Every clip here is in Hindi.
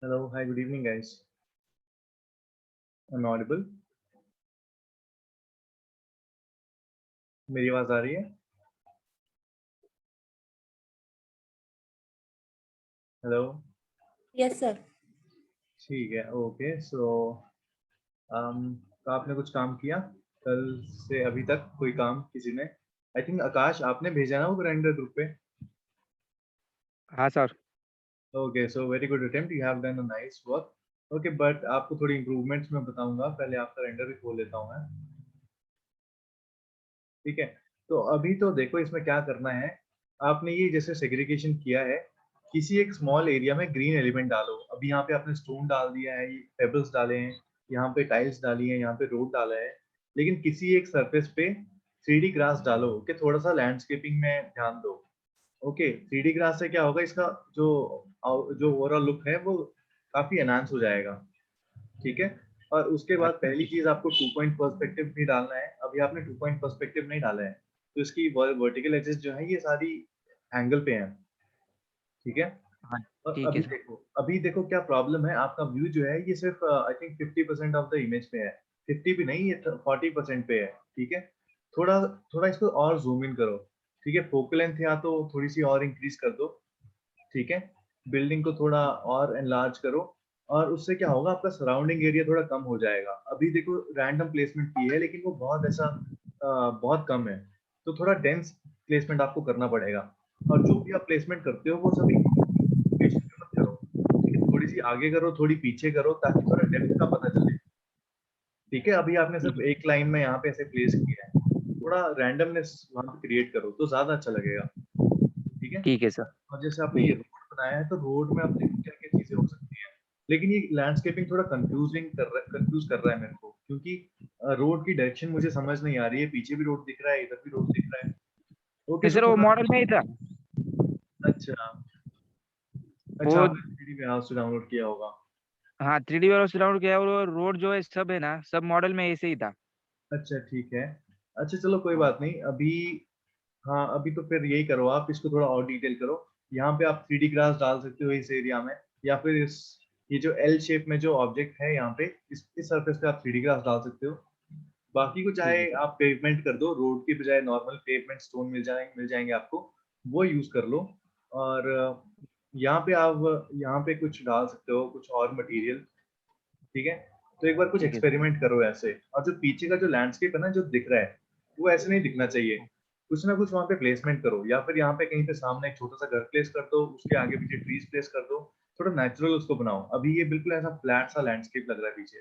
Hello, hi, good evening, guys. I'm audible. मेरी आवाज आ रही है? Hello, yes sir. ठीक है, ओके। तो आपने कुछ काम किया कल से अभी तक? कोई काम किसी ने? आई थिंक आकाश आपने भेजा ना वो ग्राइंडर ग्रुप पे। हाँ sir. Okay, so very good attempt, you have done a nice work. Okay, but आपको थोड़ी इम्प्रूवमेंट्स मैं बताऊंगा। पहले आपका रेंडर भी खोल लेता हूँ मैं। ठीक है, तो अभी तो देखो इसमें क्या करना है। आपने ये जैसे सेग्रीगेशन किया है, किसी एक स्मॉल एरिया में ग्रीन एलिमेंट डालो। अभी यहाँ पे आपने स्टोन डाल दिया है, ये पेबल्स डाले हैं, यहाँ पे टाइल्स डाली है, यहाँ पे रोड डाला है, लेकिन किसी एक सरफेस पे 3D ग्रास डालो कि थोड़ा सा लैंडस्केपिंग में ध्यान दो। ओके, 3D ग्रास से क्या होगा, इसका जो जो ओवरऑल लुक है वो काफी एनहांस हो जाएगा। ठीक है, और उसके बाद पहली चीज आपको 2 पॉइंट पर्सपेक्टिव भी डालना है। अभी आपने 2 पॉइंट पर्सपेक्टिव नहीं डाला है, तो इसकी वर्टिकल एजेस जो है ये सारी एंगल पे हैं। ठीक है, हाँ और ठीक है सर। अभी देखो क्या प्रॉब्लम है। आपका व्यू जो है ये सिर्फ I think 50% of the image पे है। 50 भी नहीं, ये 40% पे है। ठीक है, थोड़ा थोड़ा इसको और जूम इन करो। ठीक है, फोकल लेंथ या तो थोड़ी सी और इंक्रीज कर दो। ठीक है, बिल्डिंग को थोड़ा और एनलार्ज करो, और उससे क्या होगा, आपका सराउंडिंग एरिया थोड़ा कम हो जाएगा। अभी देखो रैंडम प्लेसमेंट की है, लेकिन वो बहुत ऐसा बहुत कम है। तो थोड़ा डेंस प्लेसमेंट आपको करना पड़ेगा। और जो भी आप प्लेसमेंट करते हो वो सभी लोकेशन पे मत करो। ठीक है, थोड़ी सी आगे करो, थोड़ी पीछे करो, ताकि थोड़ा डेप्थ का पता चले। ठीक है, अभी आपने सिर्फ एक लाइन में यहाँ पे ऐसे प्लेस किया है, थोड़ा रैंडमनेस वहां पे क्रिएट करो तो ज्यादा अच्छा लगेगा। ठीक है, ठीक है सर। और जैसे आपने ये रोड बनाया है, तो रोड में आप देखो क्या क्या चीजें हो सकती हैं। लेकिन ये लैंडस्केपिंग थोड़ा कंफ्यूज कर रहा है मेरे को, क्योंकि रोड की डायरेक्शन मुझे समझ नहीं आ रही है। पीछे भी रोड दिख रहा है, इधर भी रोड दिख रहा है। ओके, नहीं तो सर, वो थोड़ा मॉडल में ही था। अच्छा अच्छा, वो आपने 3D वेयरहाउस से डाउनलोड किया होगा। हाँ 3D वाला डाउनलोड किया, और रोड जो है सब है ना, सब मॉडल में ऐसे ही था। अच्छा ठीक है, अच्छा चलो कोई बात नहीं अभी। हाँ, अभी तो फिर यही करो, आप इसको थोड़ा और डिटेल करो। यहाँ पे आप 3D ग्रास डाल सकते हो इस एरिया में, या फिर इस ये जो एल शेप में जो ऑब्जेक्ट है यहाँ पे, इस सरफेस पे आप 3D ग्रास डाल सकते हो। बाकी को ठीक चाहे है सर। आप पेवमेंट कर दो, रोड की बजाय नॉर्मल पेवमेंट स्टोन मिल जाएंगे आपको, वो यूज कर लो। और यहाँ पे आप यहाँ पे कुछ डाल सकते हो, कुछ और मटेरियल। ठीक है, तो एक बार कुछ ठीक है सर। एक्सपेरिमेंट करो ऐसे। और जो पीछे का जो लैंडस्केप है ना जो दिख रहा है, वो ऐसे नहीं दिखना चाहिए। कुछ ना कुछ वहाँ पे प्लेसमेंट करो, या फिर यहाँ पे कहीं पे सामने एक छोटा सा घर प्लेस कर दो, उसके आगे पीछे ट्रीज प्लेस कर दो। थोड़ा नेचुरल उसको बनाओ। अभी ये बिल्कुल ऐसा फ्लैट सा लैंडस्केप लग रहा है पीछे।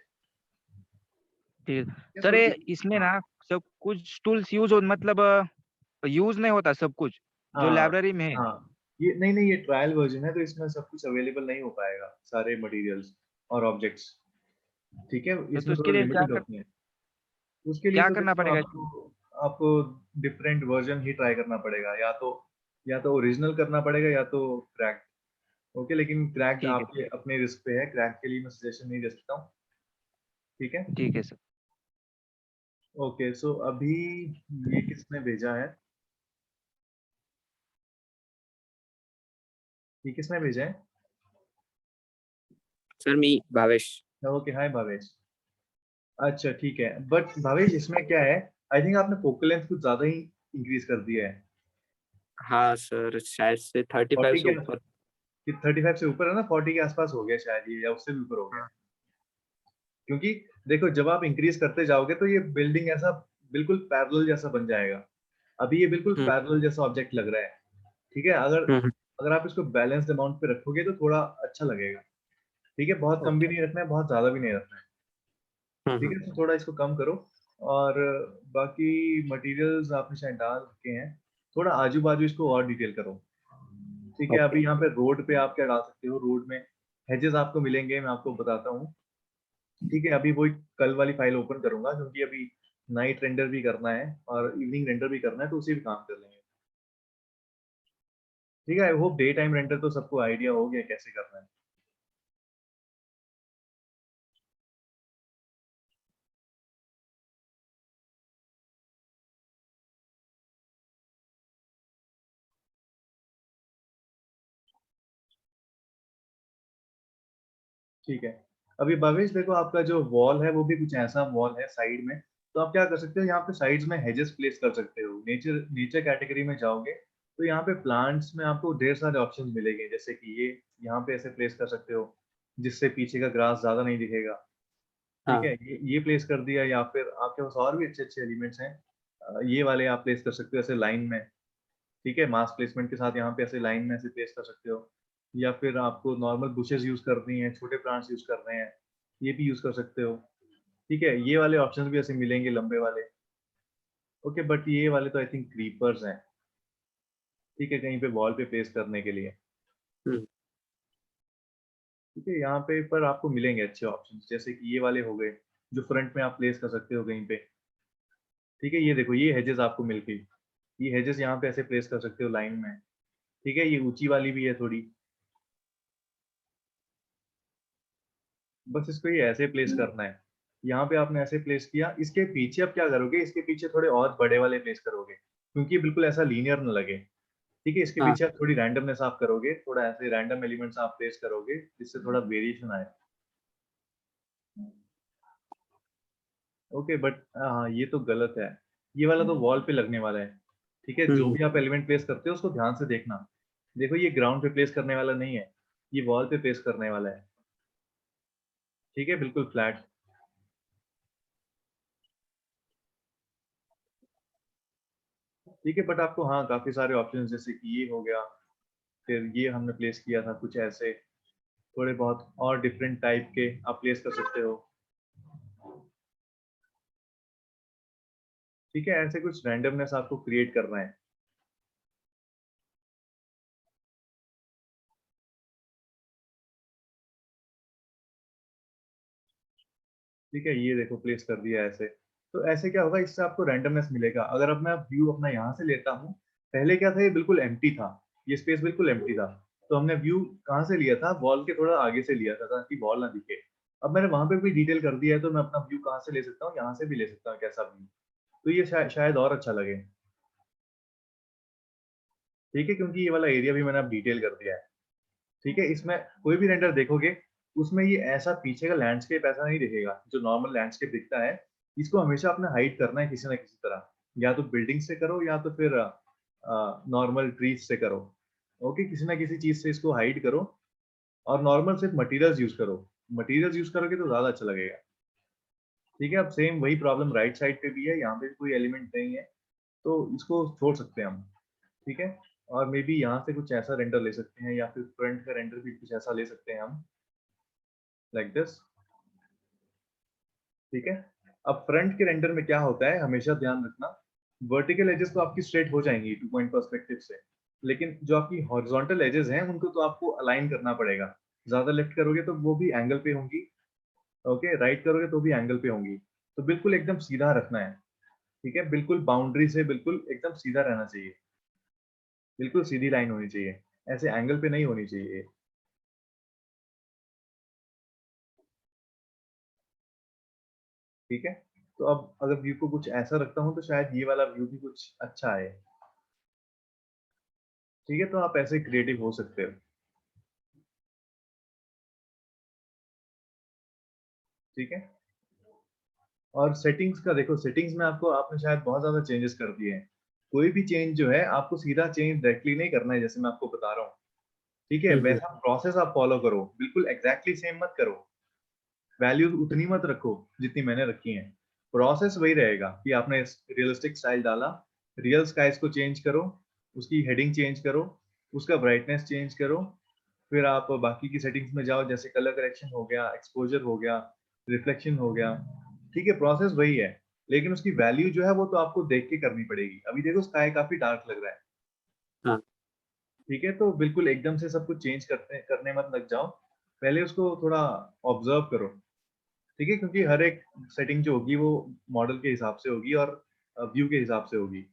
ठीक है क्या सर, तो ये इसमें हाँ ना सब कुछ टूल्स यूज हो, मतलब यूज नहीं होता सब कुछ जो हाँ लाइब्रेरी में है। हाँ, ये नहीं नहीं, ये ट्रायल वर्जन है, तो इसमें सब कुछ अवेलेबल नहीं हो पाएगा, सारे मटेरियल्स और ऑब्जेक्ट्स। ठीक है, तो इसमें उसके थोड़ा लिए लिमिटेड होते हैं। उसके लिए क्या तो करना देखो पड़ेगा? आपको आपको डिफरेंट वर्जन ही ट्राई करना पड़ेगा। या तो ओरिजिनल करना पड़ेगा, या तो क्रैक। ओके, लेकिन क्रैक ठीक है। आपके अपने रिस्क पे है, क्रैक के लिए मैं सजेशन नहीं दे सकता हूँ। ठीक है, ठीक है सर। ओके। सो अभी ये किसने भेजा है? ये किसने भेजा है? सर मी भावेश। ओके, हाय भावेश। अच्छा ठीक है, बट भावेश इसमें क्या है, आई थिंक आपने फोकल लेंथ कुछ ज्यादा ही इंक्रीज कर दिया है। हाँ सर, शायद से 35 40 से के ऊपर। 35 से ऊपर है ना, 40 के आसपास हो गया शायद ये, या उससे भी ऊपर हो गया। हाँ। क्योंकि देखो जब आप इंक्रीज करते जाओगे तो ये बिल्डिंग ऐसा बिल्कुल पैरेलल जैसा बन जाएगा। अभी ये बिल्कुल हम्म पैरेलल जैसा ऑब्जेक्ट लग रहा है। ठीक है, अगर हम्म अगर आप इसको बैलेंस्ड अमाउंट पे रखोगे तो थोड़ा अच्छा लगेगा। ठीक है, बहुत कम भी ओके। नहीं रखना है, बहुत ज्यादा भी नहीं रखना है। ठीक है, तो थोड़ा इसको कम करो। और बाकी मटेरियल्स आपने शायद डाल रखे हैं, थोड़ा आजू बाजू इसको और डिटेल करो। ठीक है, ओके। अभी यहाँ पे रोड पे आप क्या डाल सकते हो, रोड में हेजेस आपको मिलेंगे, मैं आपको बताता हूँ। ठीक है, अभी वही कल वाली फाइल ओपन करूंगा, क्योंकि अभी नाइट रेंडर भी करना है और इवनिंग रेंडर भी करना है, तो उसी भी काम कर लेंगे। ठीक है, I hope day time render तो सबको आइडिया हो गया कैसे करना है। ठीक है। अभी भवेश देखो आपका जो वॉल है वो भी कुछ ऐसा वॉल है साइड में, तो आप क्या कर सकते हो यहाँ पे साइड्स में हेजेस प्लेस कर सकते हो। नेचर नेचर कैटेगरी में जाओगे तो यहाँ पे प्लांट्स में आपको ढेर सारे ऑप्शंस मिलेंगे, जैसे कि ये यहाँ पे ऐसे प्लेस कर सकते हो जिससे पीछे का ग्रास ज़्यादा नहीं दिखेगा। ठीक है? हाँ, ये प्लेस कर दिया, या फिर आपके पास और भी अच्छे-अच्छे एलिमेंट्स हैं। ये वाले आप प्लेस कर सकते हो ऐसे लाइन में। ठीक है? मास प्लेसमेंट के साथ यहाँ पे ऐसे लाइन में ऐसे प्लेस कर सकते हो। या फिर आपको नॉर्मल बुशेस यूज़ करनी है, छोटे प्लांट्स यूज़ करने हैं, ये भी यूज़ कर सकते हो। ठीक है? ये वाले ऑप्शंस भी ऐसे मिलेंगे लंबे वाले। ओके, बट ये वाले तो आई थिंक क्रीपर्स हैं। ठीक है? कहीं पे वॉल पे प्लेस करने के लिए। हुँ, ठीक है? यहाँ पे पर आपको मिलेंगे अच्छे ऑप्शंस, जैसे कि ये वाले हो गए, जो फ्रंट में आप प्लेस कर सकते हो कहीं पे। ठीक है? ये देखो, ये हेजेस आपको मिल गई। ये हेजेस यहाँ पे ऐसे प्लेस कर सकते हो लाइन में। ठीक है? ये ऊँची वाली भी है थोड़ी। बस इसको ये ऐसे प्लेस करना है। यहाँ पे आपने ऐसे प्लेस किया, इसके पीछे अब क्या करोगे, इसके पीछे थोड़े और बड़े वाले प्लेस करोगे, क्योंकि ये बिल्कुल ऐसा लीनियर ना लगे। ठीक है? इसके हाँ, पीछे आप थोड़ी रैंडमनेस आप करोगे, थोड़ा ऐसे रैंडम एलिमेंट्स आप प्लेस करोगे, जिससे थोड़ा वेरिएशन आए। ओके, बट हाँ, ये तो गलत है। ये वाला तो वॉल पे लगने वाला है। ठीक है? जो हुँ, भी आप एलिमेंट प्लेस करते हो उसको ध्यान से देखना। देखो, ये ग्राउंड पे प्लेस करने वाला नहीं है, ये वॉल पे प्लेस करने वाला है। ठीक है? बिल्कुल फ्लैट। ठीक है, बट आपको हाँ, काफ़ी सारे ऑप्शंस, जैसे कि ये हो गया, फिर ये हमने प्लेस किया था कुछ ऐसे, थोड़े बहुत और डिफरेंट टाइप के आप प्लेस कर सकते हो। ठीक है? ऐसे कुछ रैंडमनेस आपको क्रिएट करना है। ठीक है? ये देखो प्लेस कर दिया ऐसे। तो ऐसे क्या होगा, इससे आपको रैंडमनेस मिलेगा। अगर अब मैं व्यू अपना यहाँ से लेता हूँ, पहले क्या था, ये बिल्कुल एम्प्टी था। ये स्पेस बिल्कुल एम्प्टी था। तो हमने व्यू कहाँ से लिया था? वॉल के थोड़ा आगे से लिया था ताकि वॉल ना दिखे। अब मैंने वहाँ पे भी डिटेल कर दिया है, तो मैं अपना व्यू कहाँ से ले सकता हूँ? यहाँ से भी ले सकता हूँ कैसा व्यू। तो ये शायद और अच्छा लगे। ठीक है? क्योंकि ये वाला एरिया भी मैंने अब डिटेल कर दिया है। ठीक है? इसमें कोई भी रेंडर देखोगे, उसमें ये ऐसा पीछे का लैंडस्केप ऐसा नहीं दिखेगा, जो नॉर्मल लैंडस्केप दिखता है। इसको हमेशा आपने हाइड करना है किसी न किसी तरह। या तो बिल्डिंग से करो, या तो फिर नॉर्मल ट्रीज़ से करो। ओके? किसी न किसी चीज़ से इसको हाइड करो, और नॉर्मल सिर्फ मटीरियल्स यूज़ करो। मटीरियल्स यूज़ करोगे तो ज़्यादा अच्छा लगेगा। ठीक है? अब सेम वही प्रॉब्लम राइट साइड पे भी है, यहाँ पे भी कोई एलिमेंट नहीं है, तो इसको छोड़ सकते हैं हम। ठीक है? और मेबी यहाँ से कुछ ऐसा रेंडर ले सकते हैं, या फिर फ्रंट का रेंडर भी कुछ ऐसा ले सकते हैं हम, लाइक दिस। ठीक है? अब फ्रंट के रेंडर में क्या होता है, हमेशा ध्यान रखना, वर्टिकल एजेस तो आपकी स्ट्रेट हो जाएंगी टू पॉइंट पर्सपेक्टिव से, लेकिन जो आपकी हॉरिजॉन्टल एजेस हैं उनको तो आपको अलाइन करना पड़ेगा। ज्यादा लेफ्ट करोगे तो वो भी एंगल पे होंगी। ओके, राइट करोगे तो भी एंगल पे होंगी। तो बिल्कुल एकदम सीधा रखना है। ठीक है? बिल्कुल बाउंड्री से बिल्कुल एकदम सीधा रहना चाहिए। बिल्कुल सीधी लाइन होनी चाहिए, ऐसे एंगल पे नहीं होनी चाहिए। ठीक है? तो अब अगर व्यू को कुछ ऐसा रखता हूँ, तो शायद ये वाला व्यू भी कुछ अच्छा आए। ठीक है? तो आप ऐसे क्रिएटिव हो सकते हो। ठीक है? और सेटिंग्स का देखो, सेटिंग्स में आपको आपने शायद बहुत ज़्यादा चेंजेस कर दिए हैं। कोई भी चेंज जो है आपको सीधा चेंज डायरेक्टली नहीं करना है, जैसे मैं आपको बता रहा हूँ। ठीक है? हुँ, हुँ, वैसा प्रोसेस आप फॉलो करो, बिल्कुल एग्ज़ैक्टली सेम मत करो। वैल्यूज़ उतनी मत रखो जितनी मैंने रखी हैं। प्रोसेस वही रहेगा कि आपने रियलिस्टिक स्टाइल डाला, रियल स्काइज़ को चेंज करो, उसकी हेडिंग चेंज करो, उसका ब्राइटनेस चेंज करो, फिर आप बाकी की सेटिंग्स में जाओ, जैसे कलर करेक्शन हो गया, एक्सपोज़र हो गया, रिफ्लेक्शन हो गया। ठीक है? प्रोसेस वही है, लेकिन उसकी वैल्यू जो है वो तो आपको देख के करनी पड़ेगी। अभी देखो, स्काई काफ़ी डार्क लग रहा है। हाँ, ठीक है? तो बिल्कुल एकदम से सब कुछ चेंज करने मत लग जाओ। पहले उसको थोड़ा ऑब्ज़र्व करो। ठीक है? क्योंकि हर एक सेटिंग जो होगी वो मॉडल के हिसाब से होगी, और व्यू के हिसाब से होगी।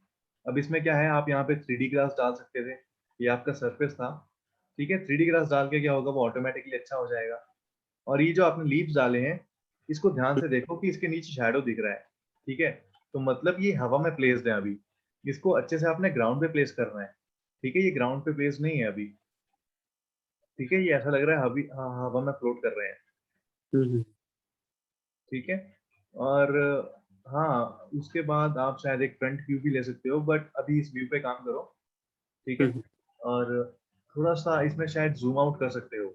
अब इसमें क्या है, आप यहाँ पे 3D ग्लास डाल सकते थे, ये आपका सरफेस था। ठीक है? 3D ग्लास डाल के क्या होगा, वो ऑटोमैटिकली अच्छा हो जाएगा। और ये जो आपने लीव्स डाले हैं, इसको ध्यान हुँ, से देखो कि इसके नीचे शैडो दिख रहा है। ठीक है? तो मतलब ये हवा में प्लेस्ड है अभी। इसको अच्छे से आपने ग्राउंड पे प्लेस करना है। ठीक है? ये ग्राउंड पे प्लेस नहीं है अभी। ठीक है? ये ऐसा लग रहा है हवा में फ्लोट कर रहे हैं। ठीक है। और हाँ, उसके बाद आप शायद एक फ्रंट व्यू भी ले सकते हो, बट अभी इस व्यू पे काम करो, ठीक है। और थोड़ा सा इसमें शायद जूम आउट कर सकते हो,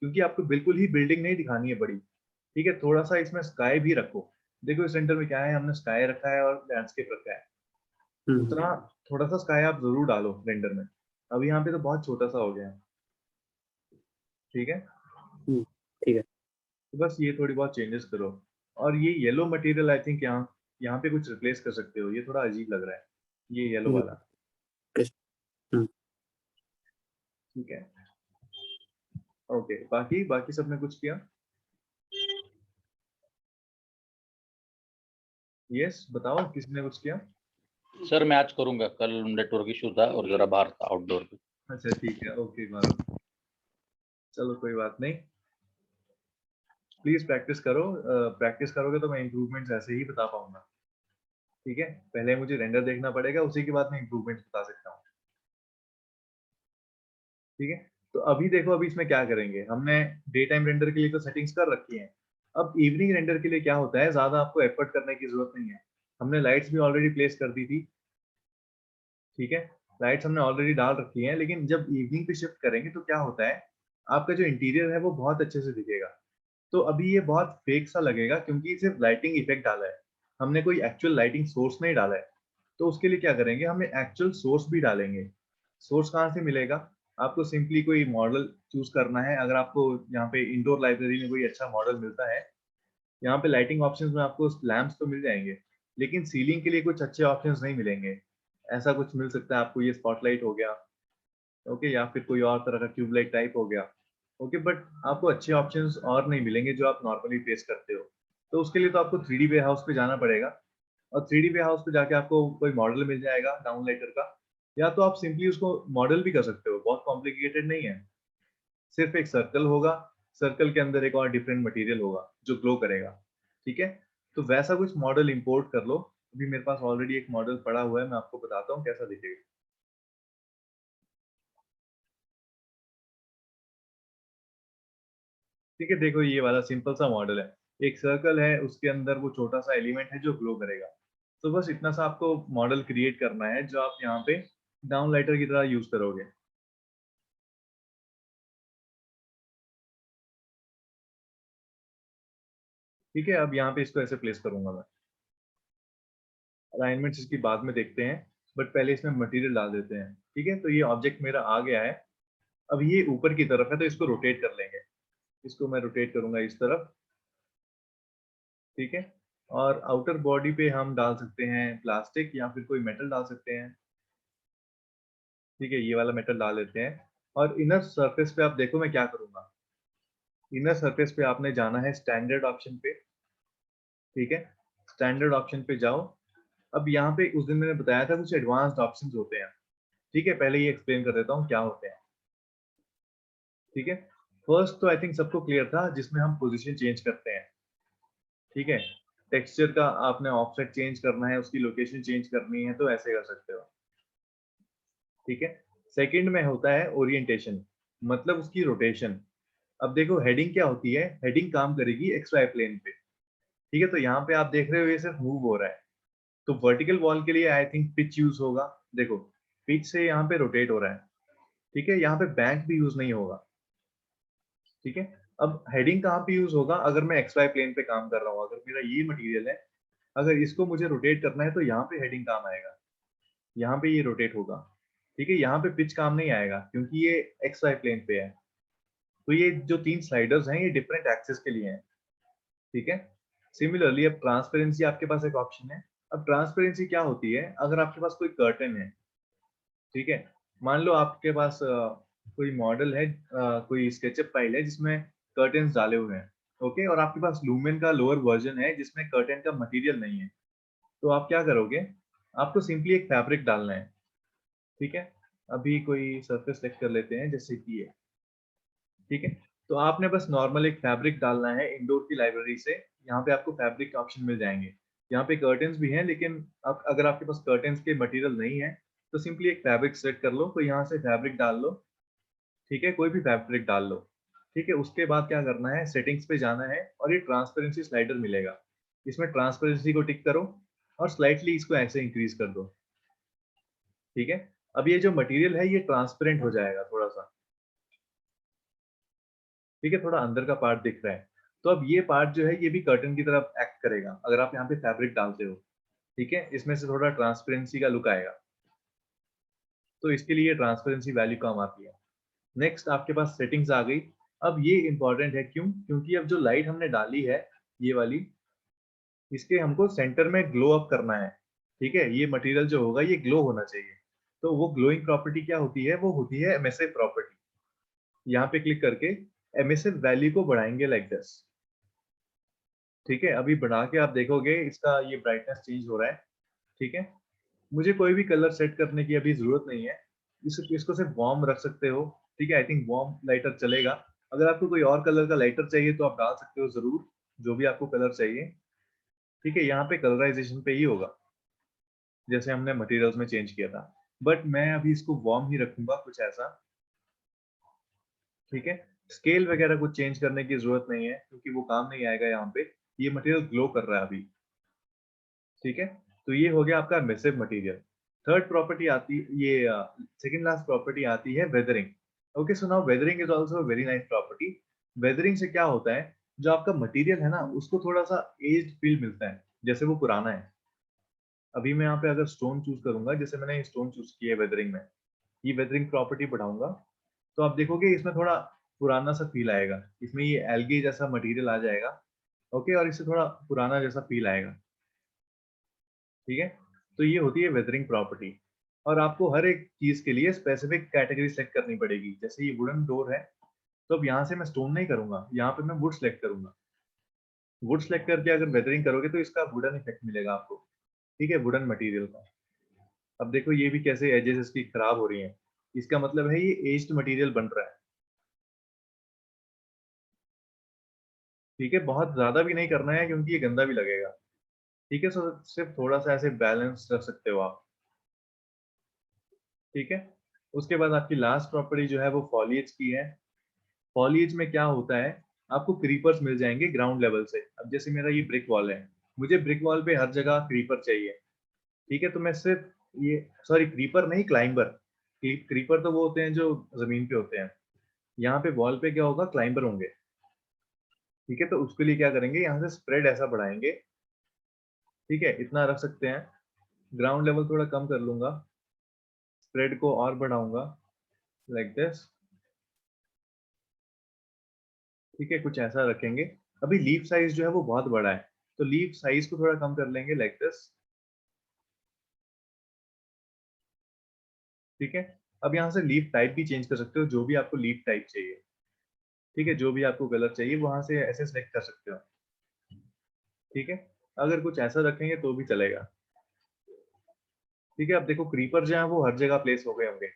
क्योंकि आपको बिल्कुल ही बिल्डिंग नहीं दिखानी है बड़ी, ठीक है। थोड़ा सा इसमें स्काई भी रखो। देखो इस सेंटर में क्या है, हमने स्काई रखा है और लैंडस्केप रखा है। उतना थोड़ा सा स्काई आप जरूर डालो रेंडर में। अब यहाँ पे तो बहुत छोटा सा हो गया है, ठीक है। ठीक है। तो बस ये थोड़ी बहुत चेंजेस करो। और ये येलो मटेरियल आई थिंक यहाँ यहाँ पे कुछ रिप्लेस कर सकते हो, ये थोड़ा अजीब लग रहा है, ये येलो वाला, ठीक है। ओके, बाकी बाकी सबने कुछ किया? यस, बताओ किसने कुछ किया? सर मैं आज करूंगा, कल नेटवर्क इशू था और जरा बाहर था आउटडोर पे। अच्छा ठीक है, ओके गौरव, चलो कोई बात नहीं। प्लीज प्रैक्टिस करो, प्रैक्टिस करोगे तो मैं इम्प्रूवमेंट्स ऐसे ही बता पाऊंगा, ठीक है। पहले मुझे रेंडर देखना पड़ेगा, उसी के बाद मैं इम्प्रूवमेंट्स बता सकता हूँ, ठीक है। तो अभी देखो, अभी इसमें क्या करेंगे, हमने डे टाइम रेंडर के लिए तो सेटिंग्स कर रखी हैं। अब इवनिंग रेंडर के लिए क्या होता है, ज्यादा आपको एफर्ट करने की जरूरत नहीं है। हमने लाइट्स भी ऑलरेडी प्लेस कर दी थी, ठीक है। लाइट्स हमने ऑलरेडी डाल रखी हैं, लेकिन जब इवनिंग पे शिफ्ट करेंगे तो क्या होता है, आपका जो इंटीरियर है वो बहुत अच्छे से दिखेगा। तो अभी ये बहुत फेक सा लगेगा, क्योंकि सिर्फ लाइटिंग इफेक्ट डाला है, हमने कोई एक्चुअल लाइटिंग सोर्स नहीं डाला है। तो उसके लिए क्या करेंगे, हमें एक्चुअल सोर्स भी डालेंगे। सोर्स कहाँ से मिलेगा? आपको सिंपली कोई मॉडल चूज करना है। अगर आपको यहाँ पे इंडोर लाइब्रेरी में कोई अच्छा मॉडल मिलता है, यहाँ पे लाइटिंग ऑप्शंस में आपको लैंप्स तो मिल जाएंगे, लेकिन सीलिंग के लिए कुछ अच्छे ऑप्शंस नहीं मिलेंगे। ऐसा कुछ मिल सकता है आपको, ये स्पॉटलाइट हो गया, ओके, या फिर कोई और तरह का ट्यूबलाइट टाइप हो गया, ओके। बट आपको अच्छे ऑप्शंस और नहीं मिलेंगे जो आप नॉर्मली फेस करते हो। तो उसके लिए तो आपको 3D वे हाउस पे जाना पड़ेगा, और 3D वे हाउस पे जाके आपको कोई मॉडल मिल जाएगा डाउनलाइटर का, या तो आप सिंपली उसको मॉडल भी कर सकते हो, बहुत कॉम्प्लिकेटेड नहीं है। सिर्फ एक सर्कल होगा, सर्कल के अंदर एक और डिफरेंट मटेरियल होगा जो ग्लो करेगा, ठीक है। तो वैसा कुछ मॉडल इंपोर्ट कर लो। अभी मेरे पास ऑलरेडी एक मॉडल पड़ा हुआ है, मैं आपको बताता हूँ कैसा दिखेगा, ठीक है। देखो ये वाला सिंपल सा मॉडल है, एक सर्कल है, उसके अंदर वो छोटा सा एलिमेंट है जो ग्लो करेगा। तो बस इतना सा आपको मॉडल क्रिएट करना है, जो आप यहाँ पे डाउनलाइटर की तरह यूज करोगे, ठीक है। अब यहाँ पे इसको ऐसे प्लेस करूंगा मैं। अलाइनमेंट्स इसकी बाद में देखते हैं, बट पहले इसमें मटेरियल डाल देते हैं, ठीक है। तो ये ऑब्जेक्ट मेरा आ गया है। अब ये ऊपर की तरफ है, तो इसको रोटेट कर लेंगे। इसको मैं रोटेट करूंगा इस तरफ, ठीक है। और आउटर बॉडी पे हम डाल सकते हैं प्लास्टिक, या फिर कोई मेटल डाल सकते हैं, ठीक है। ये वाला मेटल डाल लेते हैं। और इनर सरफेस पे आप देखो मैं क्या करूंगा। इनर सरफेस पे आपने जाना है स्टैंडर्ड ऑप्शन पे, ठीक है। स्टैंडर्ड ऑप्शन पे जाओ। अब यहाँ पे उस दिन मैंने बताया था कुछ एडवांस्ड ऑप्शंस होते हैं, ठीक है। पहले ये एक्सप्लेन कर देता हूँ क्या होते हैं, ठीक है। फर्स्ट तो आई थिंक सबको क्लियर था, जिसमें हम पोजीशन चेंज करते हैं, ठीक है। टेक्सचर का आपने ऑफसेट चेंज करना है, उसकी लोकेशन चेंज करनी है, तो ऐसे कर सकते हो, ठीक है। सेकंड में होता है ओरिएंटेशन, मतलब उसकी रोटेशन। अब देखो हेडिंग क्या होती है, हेडिंग काम करेगी एक्स वाई प्लेन पे, ठीक है। तो यहाँ पे आप देख रहे हो ये सिर्फ मूव हो रहा है। तो वर्टिकल वॉल के लिए आई थिंक पिच यूज होगा। देखो पिच से यहाँ पे रोटेट हो रहा है, ठीक है। यहाँ पे बैंक भी यूज नहीं होगा, ठीक है। अब हेडिंग कहाँ पे यूज होगा, अगर मैं एक्स वाई प्लेन पे काम कर रहा हूँ, अगर मेरा ये मटेरियल है, अगर इसको मुझे रोटेट करना है, तो यहाँ पे हेडिंग काम आएगा, यहाँ पे ये रोटेट होगा, ठीक है। यहाँ पे पिच काम नहीं आएगा, क्योंकि ये एक्स वाई प्लेन पे है। तो ये जो 3 स्लाइडर्स हैं, ये डिफरेंट एक्सेस के लिए हैं, ठीक है। सिमिलरली अब ट्रांसपेरेंसी आपके पास एक ऑप्शन है। अब ट्रांसपेरेंसी क्या होती है, अगर आपके पास कोई कर्टन है, ठीक है। मान लो आपके पास कोई मॉडल है, कोई स्केचअप फाइल है जिसमें कर्टन्स डाले हुए हैं, ओके। और आपके पास लूमेन का लोअर वर्जन है जिसमें कर्टन का मटेरियल नहीं है। तो आप क्या करोगे, आपको सिंपली एक फैब्रिक डालना है, ठीक है। अभी कोई सरफेस सेलेक्ट कर लेते हैं, जैसे कि ये, ठीक है। तो आपने बस नॉर्मल एक फैब्रिक डालना है इंडोर की लाइब्रेरी से। यहाँ पे आपको फैब्रिक ऑप्शन मिल जाएंगे। यहाँ पे कर्टन्स भी हैं, लेकिन अगर आपके पास कर्टन्स के मटेरियल नहीं है, तो सिंपली एक फैब्रिक सेलेक्ट कर लो। तो यहाँ से फैब्रिक डाल लो, ठीक है, कोई भी फैब्रिक डाल लो, ठीक है, उसके बाद क्या करना है, सेटिंग्स पे जाना है और ये ट्रांसपेरेंसी स्लाइडर मिलेगा, इसमें ट्रांसपेरेंसी को टिक करो और स्लाइटली इसको ऐसे इंक्रीज कर दो। ठीक है, अब ये जो मटेरियल है ये ट्रांसपेरेंट हो जाएगा थोड़ा सा। ठीक है, थोड़ा अंदर का पार्ट दिख रहा है, तो अब ये पार्ट जो है ये भी कर्टन की तरफ एक्ट करेगा अगर आप यहाँ पे फैब्रिक डालते हो। ठीक है, इसमें से थोड़ा ट्रांसपेरेंसी का लुक आएगा, तो इसके लिए ट्रांसपेरेंसी वैल्यू कम आती है। नेक्स्ट आपके पास सेटिंग्स आ गई। अब ये इंपॉर्टेंट है, क्यों? क्योंकि अब जो लाइट हमने डाली है ये वाली, इसके हमको सेंटर में ग्लो अप करना है। ठीक है, ये मटेरियल जो होगा ये ग्लो होना चाहिए। तो वो ग्लोइंग प्रॉपर्टी क्या होती है? वो होती है एमिसिव प्रॉपर्टी। यहाँ पे क्लिक करके एमिसिव वैल्यू को बढ़ाएंगे लाइक दिस। ठीक है, अभी बढ़ा के आप देखोगे इसका ये ब्राइटनेस चेंज हो रहा है। ठीक है, मुझे कोई भी कलर सेट करने की अभी जरूरत नहीं है, इसको सिर्फ वार्म रख सकते हो। ठीक है, आई थिंक वार्म लाइटर चलेगा। अगर आपको कोई और कलर का लाइटर चाहिए तो आप डाल सकते हो जरूर, जो भी आपको कलर चाहिए। ठीक है, यहाँ पे कलराइजेशन पे ही होगा जैसे हमने मटेरियल्स में चेंज किया था, बट मैं अभी इसको वार्म ही रखूंगा कुछ ऐसा। ठीक है, स्केल वगैरह कुछ चेंज करने की जरूरत नहीं है क्योंकि वो काम नहीं आएगा यहाँ पे, ये मटेरियल ग्लो कर रहा है अभी। ठीक है, तो ये हो गया आपका एमिसिव मटेरियल। थर्ड प्रॉपर्टी आती ये सेकंड लास्ट प्रॉपर्टी आती है weathering. Okay, so now weathering is also very nice property. Weathering से क्या होता है, जो आपका मटेरियल है ना उसको थोड़ा सा एज्ड फील मिलता है, जैसे वो पुराना है। अभी मैं यहाँ पे अगर स्टोन चूज करूंगा, जैसे मैंने स्टोन चूज किया है वेदरिंग में, ये वेदरिंग प्रॉपर्टी बढ़ाऊंगा तो आप देखोगे इसमें थोड़ा पुराना सा फील आएगा, इसमें ये एल्गी जैसा मटेरियल आ जाएगा। ओके, और इससे थोड़ा पुराना जैसा फील आएगा। ठीक है, तो ये होती है वेदरिंग प्रॉपर्टी। और आपको हर एक चीज के लिए स्पेसिफिक कैटेगरी सेलेक्ट करनी पड़ेगी। जैसे ये वुडन डोर है, तो अब यहाँ से मैं स्टोन नहीं करूंगा, यहाँ पे मैं वुड सेलेक्ट करूंगा। वुड सेलेक्ट करके अगर वेदरिंग करोगे तो इसका वुडन इफेक्ट मिलेगा आपको। ठीक है, वुडन मटेरियल का। अब देखो ये भी कैसे एजेस इसकी खराब हो रही हैं, इसका मतलब है ये एज्ड मटेरियल बन रहा है। ठीक है, बहुत ज्यादा भी नहीं करना है क्योंकि ये गंदा भी लगेगा। ठीक है, सो सिर्फ थोड़ा सा ऐसे बैलेंस रख सकते हो आप। ठीक है, उसके बाद आपकी लास्ट प्रॉपर्टी जो है वो फॉलिएज की है। फॉलिएज में क्या होता है, आपको क्रीपर्स मिल जाएंगे ग्राउंड लेवल से। अब जैसे मेरा ये ब्रिक वॉल है, मुझे ब्रिक वॉल पे हर जगह क्रीपर चाहिए। ठीक है, तो मैं सिर्फ ये, सॉरी क्रीपर नहीं, क्लाइंबर। क्रीपर तो वो होते हैं जो जमीन पे होते हैं, यहाँ पे वॉल पे क्या होगा, क्लाइंबर होंगे। ठीक है, तो उसके लिए क्या करेंगे, यहाँ से स्प्रेड ऐसा बढ़ाएंगे। ठीक है, इतना रख सकते हैं। ग्राउंड लेवल थोड़ा कम कर लूंगा, स्प्रेड को और बढ़ाऊंगा लाइक दिस। ठीक है, कुछ ऐसा रखेंगे। अभी लीफ साइज जो है वो बहुत बड़ा है, तो लीफ साइज को थोड़ा कम कर लेंगे लाइक दिस। ठीक है, अब यहाँ से लीफ टाइप भी चेंज कर सकते हो, जो भी आपको लीफ टाइप चाहिए। ठीक है, जो भी आपको कलर चाहिए वहां से ऐसे सेलेक्ट कर सकते हो। ठीक है, अगर कुछ ऐसा रखेंगे तो भी चलेगा। ठीक है, अब देखो क्रीपर जो है वो हर जगह प्लेस हो गए होंगे,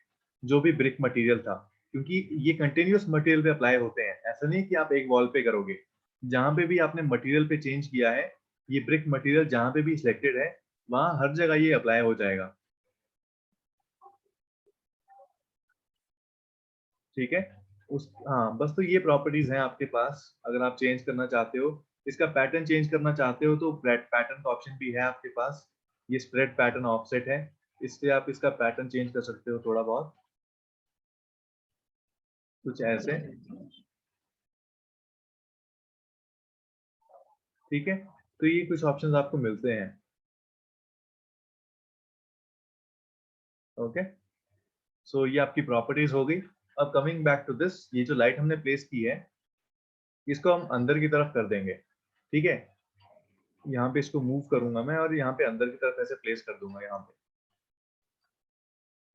जो भी ब्रिक मटेरियल था, क्योंकि ये कंटिन्यूअस मटेरियल पे अप्लाई होते हैं। ऐसा नहीं कि आप एक वॉल पे करोगे, जहां पे भी आपने मटेरियल पे चेंज किया है, ये ब्रिक मटेरियल जहां पे भी सिलेक्टेड है वहां हर जगह ये अप्लाई हो जाएगा। ठीक है, उस हाँ बस, तो ये प्रॉपर्टीज हैं आपके पास। अगर आप चेंज करना चाहते हो, इसका पैटर्न चेंज करना चाहते हो तो पैटर्न का ऑप्शन भी है आपके पास। ये स्प्रेड पैटर्न ऑफसेट है, इससे आप इसका पैटर्न चेंज कर सकते हो थोड़ा बहुत, कुछ ऐसे। ठीक है, तो ये कुछ ऑप्शंस आपको मिलते हैं। ओके, सो ये आपकी प्रॉपर्टीज हो गई। अब कमिंग बैक टू दिस, ये जो लाइट हमने प्लेस की है इसको हम अंदर की तरफ कर देंगे। ठीक है, यहाँ पे इसको मूव करूंगा मैं और यहाँ पे अंदर की तरफ ऐसे प्लेस कर दूंगा यहाँ पे।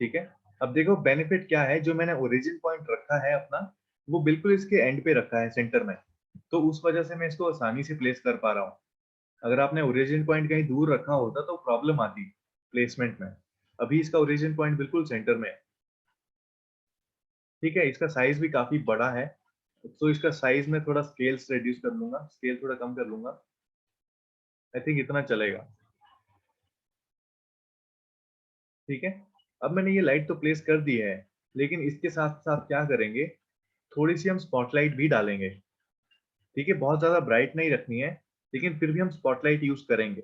ठीक है, अब देखो बेनिफिट क्या है, जो मैंने ओरिजिन पॉइंट रखा है अपना, वो बिल्कुल इसके एंड पे रखा है सेंटर में, तो उस वजह से मैं इसको आसानी से प्लेस कर पा रहा हूँ। अगर आपने ओरिजिन पॉइंट कहीं दूर रखा होता तो प्रॉब्लम आती प्लेसमेंट में। अभी इसका ओरिजिन पॉइंट बिल्कुल सेंटर में है। ठीक है, इसका साइज भी काफी बड़ा है, तो इसका साइज में थोड़ा स्केल रिड्यूस कर लूंगा, स्केल थोड़ा कम कर लूंगा। आई थिंक इतना चलेगा। ठीक है, अब मैंने ये लाइट तो प्लेस कर दी है, लेकिन इसके साथ साथ क्या करेंगे, थोड़ी सी हम स्पॉटलाइट भी डालेंगे, ठीक है, बहुत ज्यादा ब्राइट नहीं रखनी है, लेकिन फिर भी हम स्पॉटलाइट यूज करेंगे।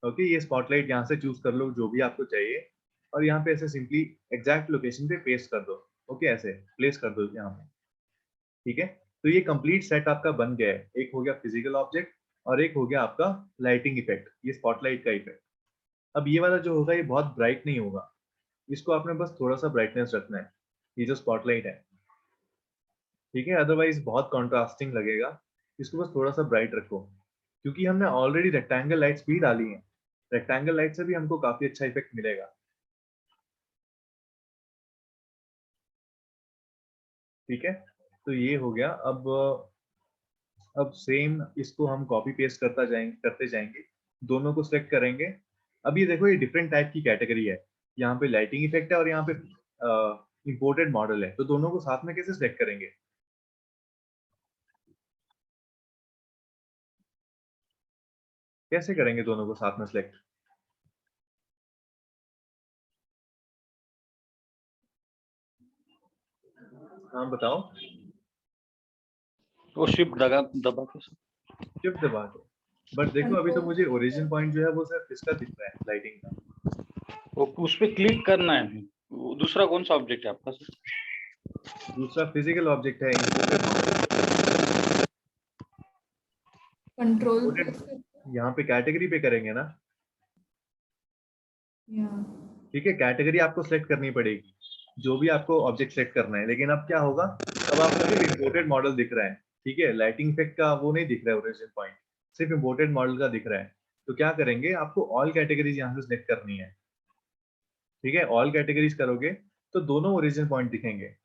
ओके, ये स्पॉटलाइट यहाँ से चूज कर लो जो भी आपको चाहिए, और यहाँ पे ऐसे सिंपली एग्जैक्ट लोकेशन पे पेस्ट कर दो। ओके, ऐसे प्लेस कर दो यहाँ पे, ठीक है। तो ये कंप्लीट सेट आपका बन गया है। एक हो गया फिजिकल ऑब्जेक्ट और एक हो गया आपका लाइटिंग इफेक्ट, ये स्पॉटलाइट का इफेक्ट। अब ये वाला जो होगा ये बहुत ब्राइट नहीं होगा, इसको आपने बस थोड़ा सा ब्राइटनेस रखना है, ये जो स्पॉटलाइट है, ठीक है, अदरवाइज बहुत कॉन्ट्रास्टिंग लगेगा। इसको बस थोड़ा सा ब्राइट रखो, क्योंकि हमने ऑलरेडी रेक्टेंगल लाइट्स भी डाली हैं, रेक्टेंगल लाइट से भी हमको काफी अच्छा इफेक्ट मिलेगा, ठीक है। तो ये हो गया। अब सेम इसको हम कॉपी पेस्ट करते जाएंगे, दोनों को सिलेक्ट करेंगे। अब ये देखो, ये डिफरेंट टाइप की कैटेगरी है, यहाँ पे लाइटिंग इफेक्ट है और यहाँ पे इंपोर्टेड मॉडल है, तो दोनों को साथ में कैसे सिलेक्ट करेंगे? कैसे करेंगे दोनों को साथ में सिलेक्ट? हाँ बताओ। वो शिफ्ट दबा दबा के शिफ्ट दबा के। बट देखो, अभी तो मुझे ओरिजिन पॉइंट जो है वो सिर्फ इसका दिख रहा है, लाइटिंग का। वो उस पे क्लिक करना है। वो दूसरा कौन सा ऑब्जेक्ट है आपका सर? दूसरा फिजिकल ऑब्जेक्ट है, इंपोर्टेड। कंट्रोल यहाँ पे कैटेगरी पे करेंगे ना, या ठीक है, कैटेगरी आपको सिलेक्ट करनी पड़ेगी, जो भी आपको ऑब्जेक्ट सेलेक्ट करना है। लेकिन अब क्या होगा, अब आपको सिर्फ इंपोर्टेड मॉडल दिख रहा है, ठीक है, लाइटिंग इफेक्ट का वो नहीं दिख रहा है, ओरिजिन पॉइंट सिर्फ इंपोर्टेड मॉडल का दिख रहा है। तो क्या करेंगे, आपको ऑल कैटेगरीज यहाँ से सिलेक्ट करनी है, ठीक है, ऑल कैटेगरीज करोगे तो दोनों ओरिजिन पॉइंट दिखेंगे,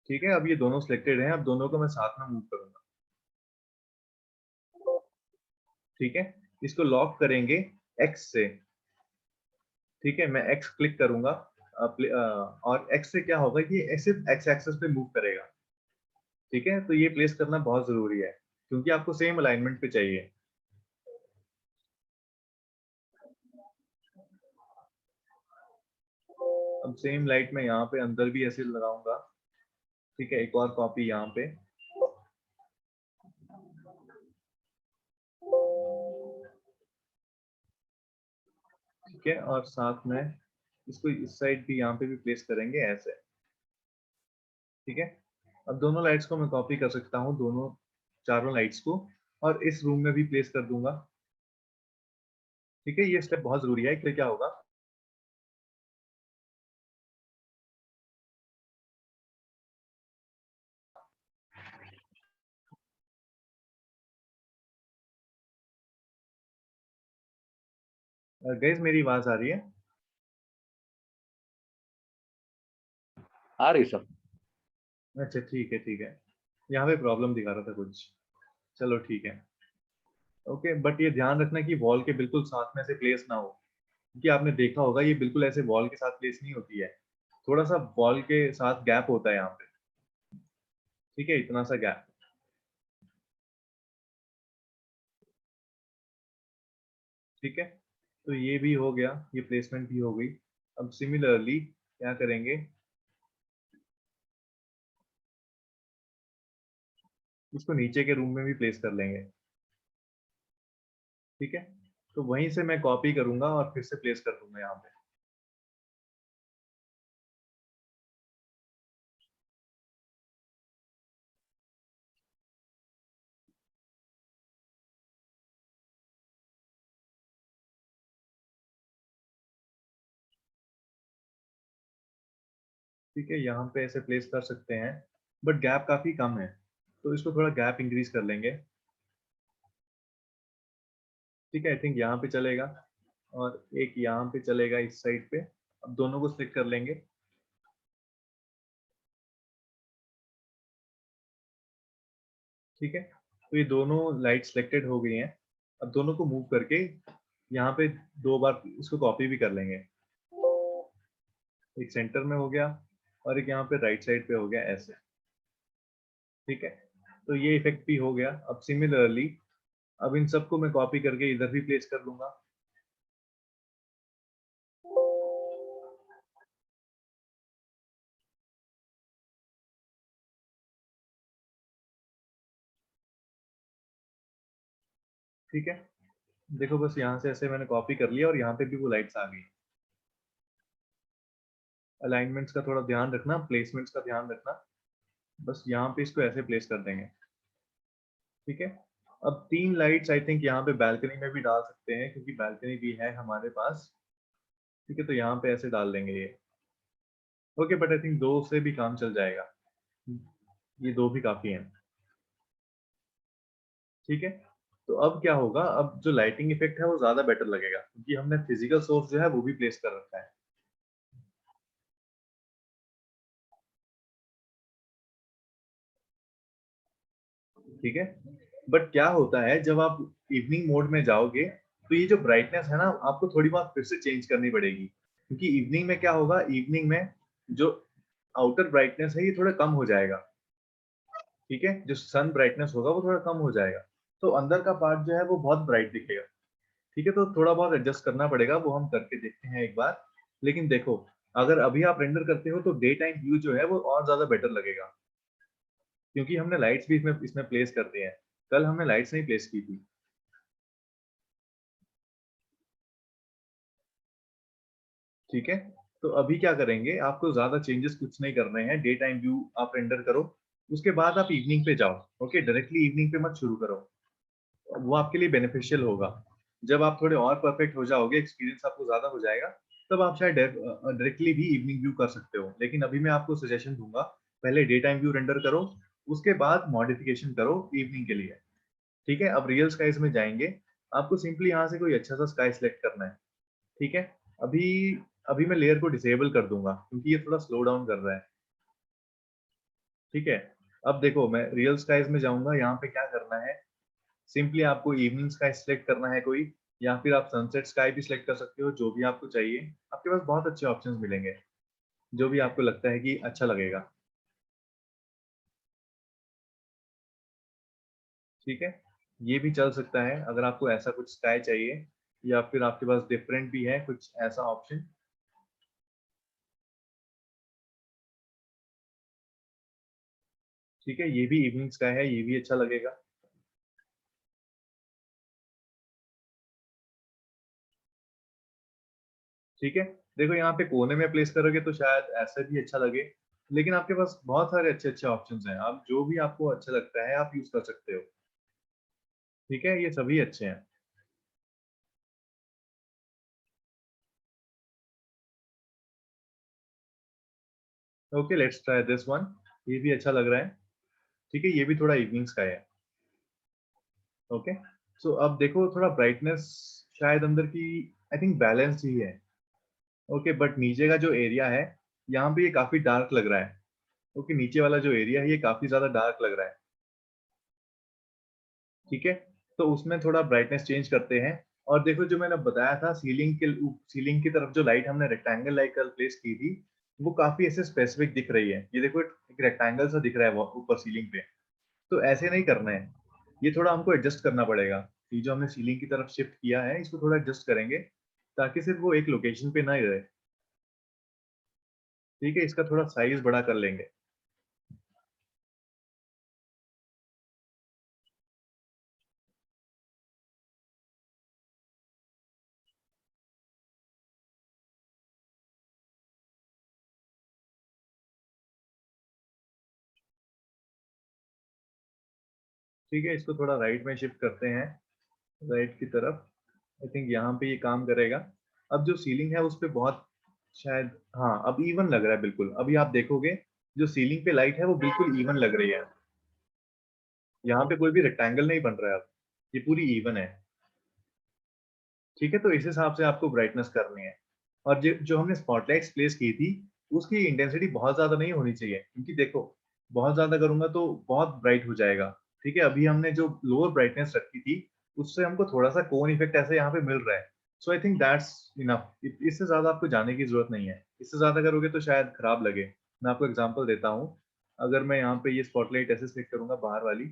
ठीक है। अब ये दोनों सिलेक्टेड हैं, अब दोनों को मैं साथ में मूव करूंगा, ठीक है। इसको लॉक करेंगे एक्स से, ठीक है, मैं एक्स क्लिक करूंगा, और एक्स से क्या होगा कि ये सिर्फ एक्स एक्सेस पे मूव करेगा, ठीक है। तो ये प्लेस करना बहुत जरूरी है, क्योंकि आपको सेम अलाइनमेंट पे चाहिए। अब सेम लाइट में यहाँ पे अंदर भी ऐसे लगाऊंगा, ठीक है, एक और कॉपी यहाँ पे, ठीक है, और साथ में इसको इस साइड भी यहाँ पे भी प्लेस करेंगे ऐसे, ठीक है। अब दोनों लाइट्स को मैं कॉपी कर सकता हूँ, दोनों चारों लाइट्स को, और इस रूम में भी प्लेस कर दूंगा, ठीक है। ये स्टेप बहुत जरूरी है, इसलिए क्या होगा, गाइस मेरी आवाज आ रही है? आ रही सर। अच्छा ठीक है, ठीक है, यहाँ पे प्रॉब्लम दिखा रहा था कुछ, चलो ठीक है। ओके, बट ये ध्यान रखना कि वॉल के बिल्कुल साथ में से प्लेस ना हो, क्योंकि आपने देखा होगा ये बिल्कुल ऐसे वॉल के साथ प्लेस नहीं होती है, थोड़ा सा वॉल के साथ गैप होता है यहाँ पे, ठीक है, इतना सा गैप, ठीक है। तो ये भी हो गया, ये प्लेसमेंट भी हो गई। अब सिमिलरली क्या करेंगे, इसको नीचे के रूम में भी प्लेस कर लेंगे, ठीक है। तो वहीं से मैं कॉपी करूंगा और फिर से प्लेस कर दूंगा यहाँ पे, ठीक है, यहाँ पे ऐसे प्लेस कर सकते हैं, बट गैप काफी कम है, तो इसको थोड़ा गैप इंक्रीज कर लेंगे, ठीक है। आई थिंक यहाँ पे चलेगा, और एक यहाँ पे चलेगा इस साइड पे। अब दोनों को सिलेक्ट कर लेंगे, ठीक है। तो ये दोनों लाइट सिलेक्टेड हो गई हैं। अब दोनों को मूव करके यहाँ पे दो बार इसको कॉपी भी कर लेंगे, एक सेंटर में हो गया और एक यहाँ पे राइट साइड पे हो गया ऐसे, ठीक है। तो ये इफेक्ट भी हो गया। अब सिमिलरली अब इन सबको मैं कॉपी करके इधर भी प्लेस कर लूंगा, ठीक है, देखो बस यहाँ से ऐसे मैंने कॉपी कर लिया और यहाँ पे भी वो लाइट्स आ गई। अलाइनमेंट्स का थोड़ा ध्यान रखना, प्लेसमेंट्स का ध्यान रखना, बस यहाँ पे इसको ऐसे प्लेस कर देंगे। ठीक है, अब 3 लाइट्स आई थिंक यहाँ पे बालकनी में भी डाल सकते हैं क्योंकि बालकनी भी है हमारे पास। ठीक है, तो यहाँ पे ऐसे डाल देंगे ये। ओके, बट आई थिंक 2 से भी काम चल जाएगा, ये 2 भी काफी हैं। ठीक है, तो अब क्या होगा, अब जो लाइटिंग इफेक्ट है वो ज्यादा बेटर लगेगा क्योंकि हमने फिजिकल सोर्स जो है वो भी प्लेस कर रखा है। ठीक है, बट क्या होता है जब आप इवनिंग मोड में जाओगे तो ये जो ब्राइटनेस है ना आपको थोड़ी बहुत फिर से चेंज करनी पड़ेगी क्योंकि इवनिंग में क्या होगा, इवनिंग में जो आउटर ब्राइटनेस है ये थोड़ा कम हो जाएगा। ठीक है, जो सन ब्राइटनेस होगा वो थोड़ा कम हो जाएगा, तो अंदर का पार्ट जो है वो बहुत ब्राइट दिखेगा। ठीक है, तो थोड़ा बहुत एडजस्ट करना पड़ेगा, वो हम करके देखते हैं एक बार। लेकिन देखो, अगर अभी आप रेंडर करते हो तो डे टाइम व्यू जो है वो और ज्यादा बेटर लगेगा क्योंकि हमने लाइट्स भी इसमें प्लेस कर दिए हैं। कल हमने लाइट्स नहीं प्लेस की थी। ठीक है, तो अभी क्या करेंगे, आपको ज्यादा चेंजेस कुछ नहीं करने हैं, डे टाइम व्यू आप रेंडर करो, उसके बाद आप इवनिंग पे जाओ। ओके, डायरेक्टली इवनिंग पे मत शुरू करो, वो आपके लिए बेनिफिशियल होगा। जब आप थोड़े और परफेक्ट हो जाओगे, एक्सपीरियंस आपको ज्यादा हो जाएगा, तब आप शायद डायरेक्टली भी इवनिंग व्यू कर सकते हो। लेकिन अभी मैं आपको सजेशन दूंगा, पहले डे टाइम व्यू रेंडर करो, उसके बाद मॉडिफिकेशन करो इवनिंग के लिए। ठीक है, अब रियल स्काइज में जाएंगे, आपको सिंपली यहाँ से कोई अच्छा सा स्काई सिलेक्ट करना है। ठीक है, अभी अभी मैं लेयर को डिसेबल कर दूंगा क्योंकि ये थोड़ा स्लो डाउन कर रहा है। ठीक है, अब देखो मैं रियल स्काइज में जाऊंगा, यहाँ पे क्या करना है, सिंपली आपको इवनिंग स्काई सिलेक्ट करना है कोई, या फिर आप सनसेट स्काई भी सिलेक्ट कर सकते हो, जो भी आपको चाहिए। आपके पास बहुत अच्छे ऑप्शंस मिलेंगे, जो भी आपको लगता है कि अच्छा लगेगा। ठीक है, ये भी चल सकता है अगर आपको ऐसा कुछ स्काई चाहिए, या फिर आपके पास डिफरेंट भी है कुछ ऐसा ऑप्शन। ठीक है, ये भी इवनिंग स्काई है, ये भी अच्छा लगेगा। ठीक है, देखो यहाँ पे कोने में प्लेस करोगे तो शायद ऐसे भी अच्छा लगे, लेकिन आपके पास बहुत सारे अच्छे अच्छे ऑप्शंस हैं, आप जो भी आपको अच्छा लगता है आप यूज कर सकते हो। ठीक है, ये सभी अच्छे हैं। Okay, let's try this one, ये भी अच्छा लग रहा है। ठीक है, ये भी थोड़ा इवनिंग्स का है। ओके, सो अब देखो थोड़ा ब्राइटनेस शायद अंदर की आई थिंक बैलेंस ही है। ओके, बट नीचे का जो एरिया है यहाँ पे ये काफी डार्क लग रहा है। ओके, नीचे वाला जो एरिया है ये काफी ज्यादा डार्क लग रहा है। ठीक है, तो उसमें थोड़ा ब्राइटनेस चेंज करते हैं। और देखो जो मैंने बताया था, सीलिंग की तरफ जो लाइट हमने रेक्टेंगल लाइट कल प्लेस की थी, वो काफी ऐसे स्पेसिफिक दिख रही है। ये देखो एक रेक्टेंगल सा दिख रहा है ऊपर सीलिंग पे, तो ऐसे नहीं करना है, ये थोड़ा हमको एडजस्ट करना पड़ेगा। ये जो हमने सीलिंग की तरफ शिफ्ट किया है इसको थोड़ा एडजस्ट करेंगे ताकि सिर्फ वो एक लोकेशन पे ना ही रहे। ठीक है, इसका थोड़ा साइज बड़ा कर लेंगे। ठीक है, इसको थोड़ा राइट में शिफ्ट करते हैं, राइट की तरफ। आई थिंक यहाँ पे ये काम करेगा। अब जो सीलिंग है उस पे बहुत शायद, हाँ अब इवन लग रहा है बिल्कुल। अभी आप देखोगे जो सीलिंग पे लाइट है वो बिल्कुल इवन लग रही है, यहाँ पे कोई भी रेक्टेंगल नहीं बन रहा है अब, ये पूरी इवन है। ठीक है, तो इस हिसाब से आपको ब्राइटनेस करनी है। और जो जो हमने स्पॉटलाइट्स प्लेस की थी उसकी इंटेंसिटी बहुत ज्यादा नहीं होनी चाहिए क्योंकि देखो बहुत ज्यादा करूंगा तो बहुत ब्राइट हो जाएगा। ठीक है, अभी हमने जो लोअर ब्राइटनेस रखी थी उससे हमको थोड़ा सा कोन इफेक्ट ऐसे यहाँ पे मिल रहा है। सो आई थिंक दैट्स इनफ, इससे ज्यादा आपको जाने की जरूरत नहीं है। इससे ज्यादा करोगे तो शायद खराब लगे। मैं आपको एग्जांपल देता हूँ, अगर मैं यहाँ पे ये स्पॉटलाइट ऐसे सेलेक्ट करूंगा बाहर वाली,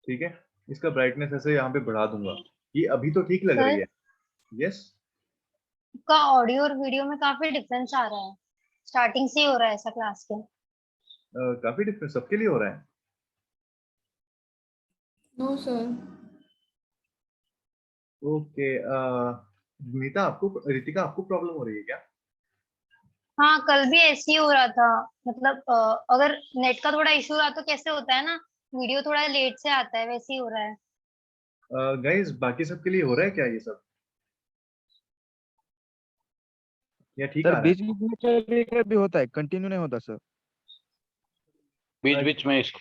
ठीक है, इसका ब्राइटनेस ऐसे यहाँ पे बढ़ा दूंगा, ये अभी तो ठीक लग रही सर है। यस, का ऑडियो और वीडियो में काफी डिफरेंस आ रहा है, स्टार्टिंग से ही हो रहा है ऐसा क्लास के। काफी डिफरेंस सबके लिए हो रहा है। No sir. ओके, नीता आपको, रितिका आपको प्रॉब्लम हो रही है क्या? हाँ, कल भी ऐसे ही हो रहा था। मतलब अगर नेट का थोड़ा इशू रहा तो कैसे होता है ना, वीडियो थोड़ा लेट से आता है, वैसे ही हो रहा है। गाइस बाकी सबके लिए हो रहा है क्या ये सब, या ठीक सर आ रहा बीच बीच में कभी होता है, कंटिन्यू नहीं होता सर। बीच है? बीच में इशू।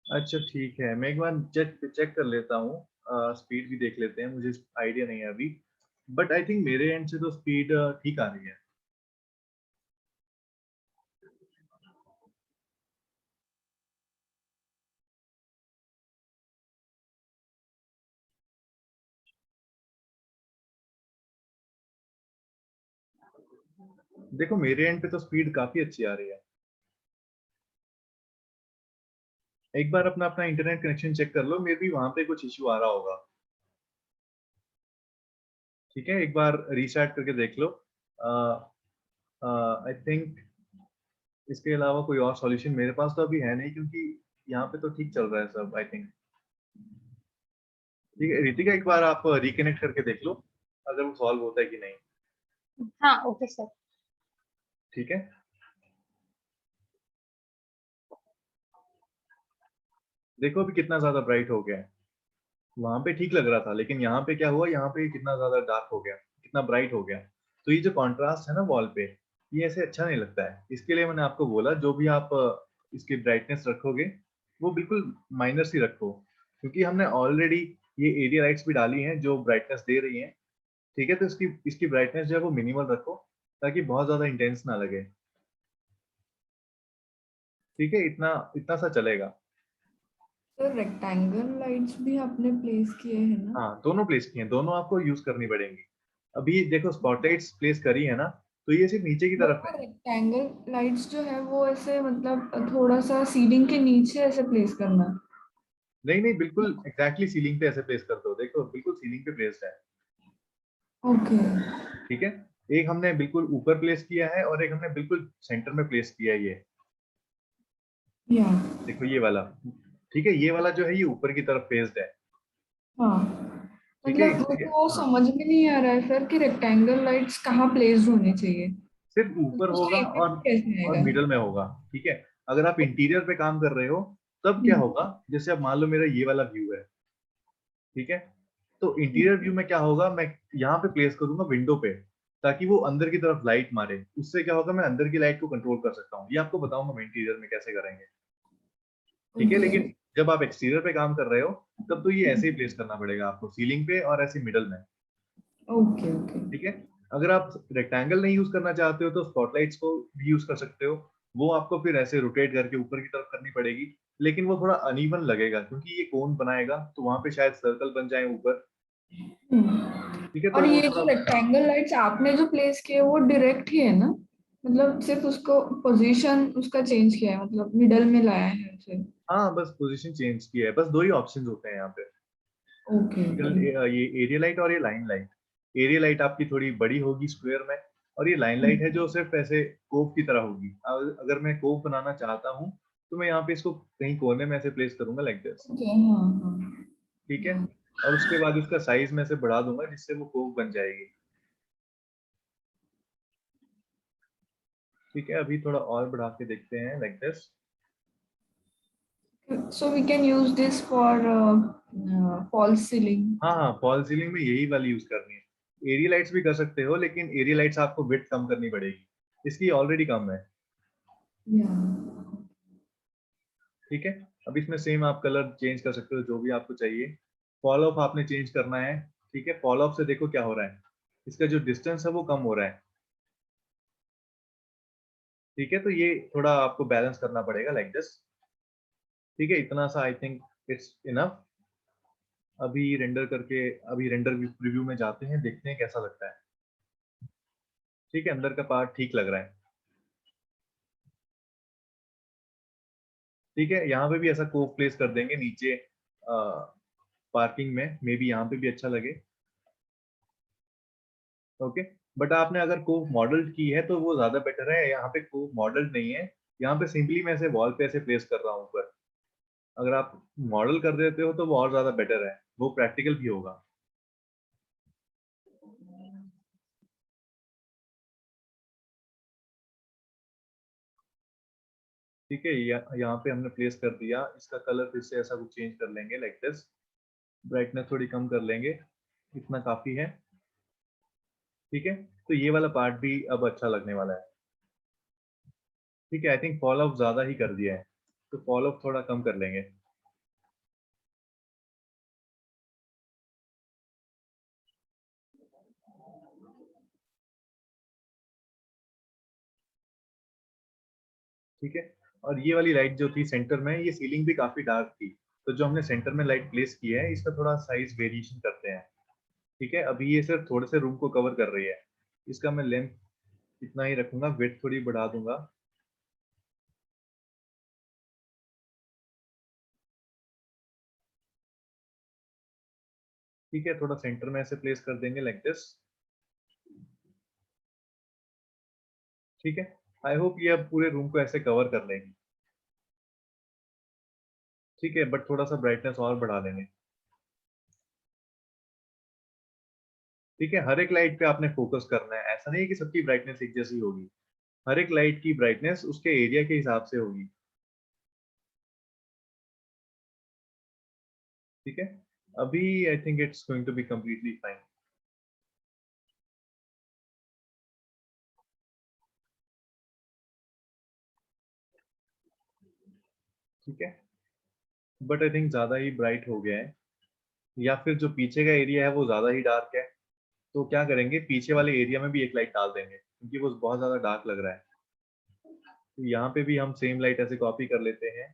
अच्छा ठीक है, मैं एक बार चेक चेक कर लेता हूँ, स्पीड भी देख लेते हैं, मुझे आइडिया नहीं है अभी, बट आई थिंक मेरे एंड से तो स्पीड ठीक आ रही है। देखो मेरे एंड पे तो स्पीड काफी अच्छी आ रही है। एक बार अपना अपना इंटरनेट कनेक्शन चेक कर लो, मे बी वहां पे कुछ इश्यू आ रहा होगा। ठीक है, एक बार रीस्टार्ट करके देख लो। आई थिंक इसके अलावा कोई और सॉल्यूशन मेरे पास तो अभी है नहीं, क्योंकि यहाँ पे तो ठीक चल रहा है सब आई थिंक। ठीक है रितिका, एक बार आप रिकनेक्ट करके देख लो अगर वो सॉल्व होता है कि नहीं। हाँ, ओके सर। ठीक है, देखो अभी कितना ज्यादा ब्राइट हो गया है। वहां पे ठीक लग रहा था, लेकिन यहाँ पे क्या हुआ, यहाँ पे कितना ज्यादा डार्क हो गया, कितना ब्राइट हो गया। तो ये जो कॉन्ट्रास्ट है ना वॉल पे, ये ऐसे अच्छा नहीं लगता है। इसके लिए मैंने आपको बोला, जो भी आप इसकी ब्राइटनेस रखोगे वो बिल्कुल माइनर सी रखो, क्योंकि हमने ऑलरेडी ये एरिया लाइट्स भी डाली हैं जो ब्राइटनेस दे रही हैं। ठीक है, तो इसकी इसकी ब्राइटनेस जो है वो मिनिमल रखो, ताकि बहुत ज्यादा इंटेंस ना लगे। ठीक है, इतना इतना सा चलेगा। सर रेक्टेंगल लाइट्स भी आपने प्लेस किए हैं ना? हाँ दोनों प्लेस किए हैं, दोनों आपको यूज करनी पड़ेंगी। अभी देखो स्पॉटलाइट्स प्लेस करी है ना, तो ये सिर्फ नीचे की तरफ है। रेक्टेंगल लाइट्स जो है वो ऐसे मतलब थोड़ा सा सीलिंग के नीचे ऐसे प्लेस करना। नहीं नहीं, बिल्कुल एग्जैक्टली सीलिंग पे ऐसे प्लेस कर दो, देखो बिल्कुल सीलिंग पे प्लेस्ड है। ओके। ठीक है, एक हमने बिल्कुल ऊपर प्लेस किया है और एक हमने बिल्कुल सेंटर में प्लेस किया है ये। या देखो ये वाला, ठीक है, ये वाला जो है ये ऊपर की तरफ फेस्ड है। हाँ, ठीक है, मतलब मुझे वो हाँ समझ में नहीं आ रहा है सर कि रेक्टेंगल लाइट्स कहाँ प्लेस्ड होनी चाहिए, सिर्फ ऊपर उसका होगा इफेक्ट कैसे और आएगा? मिडल में होगा। ठीक है, अगर आप इंटीरियर पे काम कर रहे हो तब क्या हम्म, होगा, जैसे अब मान लो मेरा ये वाला व्यू है, ठीक है, तो इंटीरियर व्यू में क्या होगा, मैं यहाँ पे प्लेस करूंगा विंडो पे, ताकि वो अंदर की तरफ लाइट मारे। उससे क्या होगा, मैं अंदर की लाइट को कंट्रोल कर सकता हूँ। ये आपको बताऊंगा मैं इंटीरियर में कैसे करेंगे। ठीक है, ओके लेकिन जब आप एक्सटीरियर पे काम कर रहे हो तब तो ये ऐसे ही प्लेस करना पड़ेगा आपको, सीलिंग पे और ऐसे मिडल में। Okay okay. ठीक है, अगर आप रेक्टेंगल नहीं यूज करना चाहते हो तो स्पॉटलाइट्स को भी यूज कर सकते हो। वो आपको फिर ऐसे रोटेट करके ऊपर की तरफ करनी पड़ेगी, लेकिन वो थोड़ा अनइवन लगेगा, क्योंकि ये कोन बनाएगा तो वहां पे शायद सर्कल बन जाए ऊपर। ठीक है, तो और वो ये जो थोड़ा, रेक्टेंगल लाइट्स आपने जो प्लेस किए वो डायरेक्ट ही है ना? मतलब सिर्फ उसको पोजीशन उसका चेंज किया है, मतलब मिडल में लाया है उसे। हाँ बस पोजीशन चेंज किया है, बस दो ही ऑप्शंस होते हैं यहाँ पे। Okay okay. ये एरिया लाइट और ये लाइन लाइट। एरिया लाइट आपकी थोड़ी बड़ी होगी स्क्वायर में, और ये लाइन लाइट है जो सिर्फ ऐसे कोव की तरह होगी। अगर मैं कोव बनाना चाहता हूँ तो मैं यहाँ पे इसको कहीं कोने में ऐसे प्लेस करूंगा लाइक दिस। ओके हाँ ठीक है, हाँ। और उसके बाद इसका साइज मैं ऐसे बढ़ा दूंगा जिससे वो कोव बन जाएगी। ठीक है, अभी थोड़ा और बढ़ा के देखते हैं like this. So we can use this for false ceiling. हाँ हाँ, फॉल सीलिंग में यही वाली यूज करनी है। एरिया लाइट्स भी कर सकते हो, लेकिन एरिया लाइट्स आपको विड्थ कम करनी पड़ेगी, इसकी ऑलरेडी कम है। Yeah. ठीक है, अब इसमें सेम आप कलर चेंज कर सकते हो जो भी आपको चाहिए। फॉल ऑफ आपने चेंज करना है। ठीक है, फॉल ऑफ से देखो क्या हो रहा है, इसका जो डिस्टेंस है वो कम हो रहा है। ठीक है, तो ये थोड़ा आपको बैलेंस करना पड़ेगा लाइक दिस। ठीक है, इतना सा आई थिंक इट्स इनफ। अभी रेंडर करके, अभी रेंडर प्रीव्यू में जाते हैं, देखते हैं कैसा लगता है। ठीक है, अंदर का पार्ट ठीक लग रहा है। ठीक है, यहाँ पे भी ऐसा कोव प्लेस कर देंगे नीचे पार्किंग में, मे बी यहाँ पे भी अच्छा लगे। ओके, बट आपने अगर कोव मॉडल की है तो वो ज्यादा बेटर है। यहाँ पे कोव मॉडल नहीं है, यहाँ पे सिंपली मैं ऐसे वॉल पे ऐसे प्लेस कर रहा हूँ ऊपर। अगर आप मॉडल कर देते हो तो वो और ज्यादा बेटर है, वो प्रैक्टिकल भी होगा। ठीक है, यहाँ पे हमने प्लेस कर दिया। इसका कलर फिर से ऐसा कुछ चेंज कर लेंगे लाइक दिस, ब्राइटनेस थोड़ी कम कर लेंगे, इतना काफी है। ठीक है, तो ये वाला पार्ट भी अब अच्छा लगने वाला है। ठीक है, आई थिंक फॉल ऑफ ज्यादा ही कर दिया है, तो फॉल ऑफ थोड़ा कम कर लेंगे। ठीक है, और ये वाली लाइट जो थी सेंटर में, ये सीलिंग भी काफी डार्क थी, तो जो हमने सेंटर में लाइट प्लेस की है इसका थोड़ा साइज वेरिएशन करते हैं। ठीक है, अभी ये सिर्फ थोड़े से रूम को कवर कर रही है, इसका मैं लेंथ इतना ही रखूंगा, विड्थ थोड़ी बढ़ा दूंगा। ठीक है, थोड़ा सेंटर में ऐसे प्लेस कर देंगे लाइक दिस। ठीक है, आई होप ये अब पूरे रूम को ऐसे कवर कर लेंगे। ठीक है, बट थोड़ा सा ब्राइटनेस और बढ़ा देंगे। ठीक है, हर एक लाइट पे आपने फोकस करना है, ऐसा नहीं है कि सबकी ब्राइटनेस एक जैसी होगी, हर एक लाइट की ब्राइटनेस उसके एरिया के हिसाब से होगी। ठीक है, अभी I think it's going to be completely fine. ठीक है, बट आई थिंक ज्यादा ही ब्राइट हो गया है, या फिर जो पीछे का एरिया है वो ज्यादा ही डार्क है, तो क्या करेंगे, पीछे वाले एरिया में भी एक लाइट डाल देंगे क्योंकि वो बहुत ज्यादा डार्क लग रहा है। तो यहाँ पे भी हम सेम लाइट ऐसे कॉपी कर लेते हैं।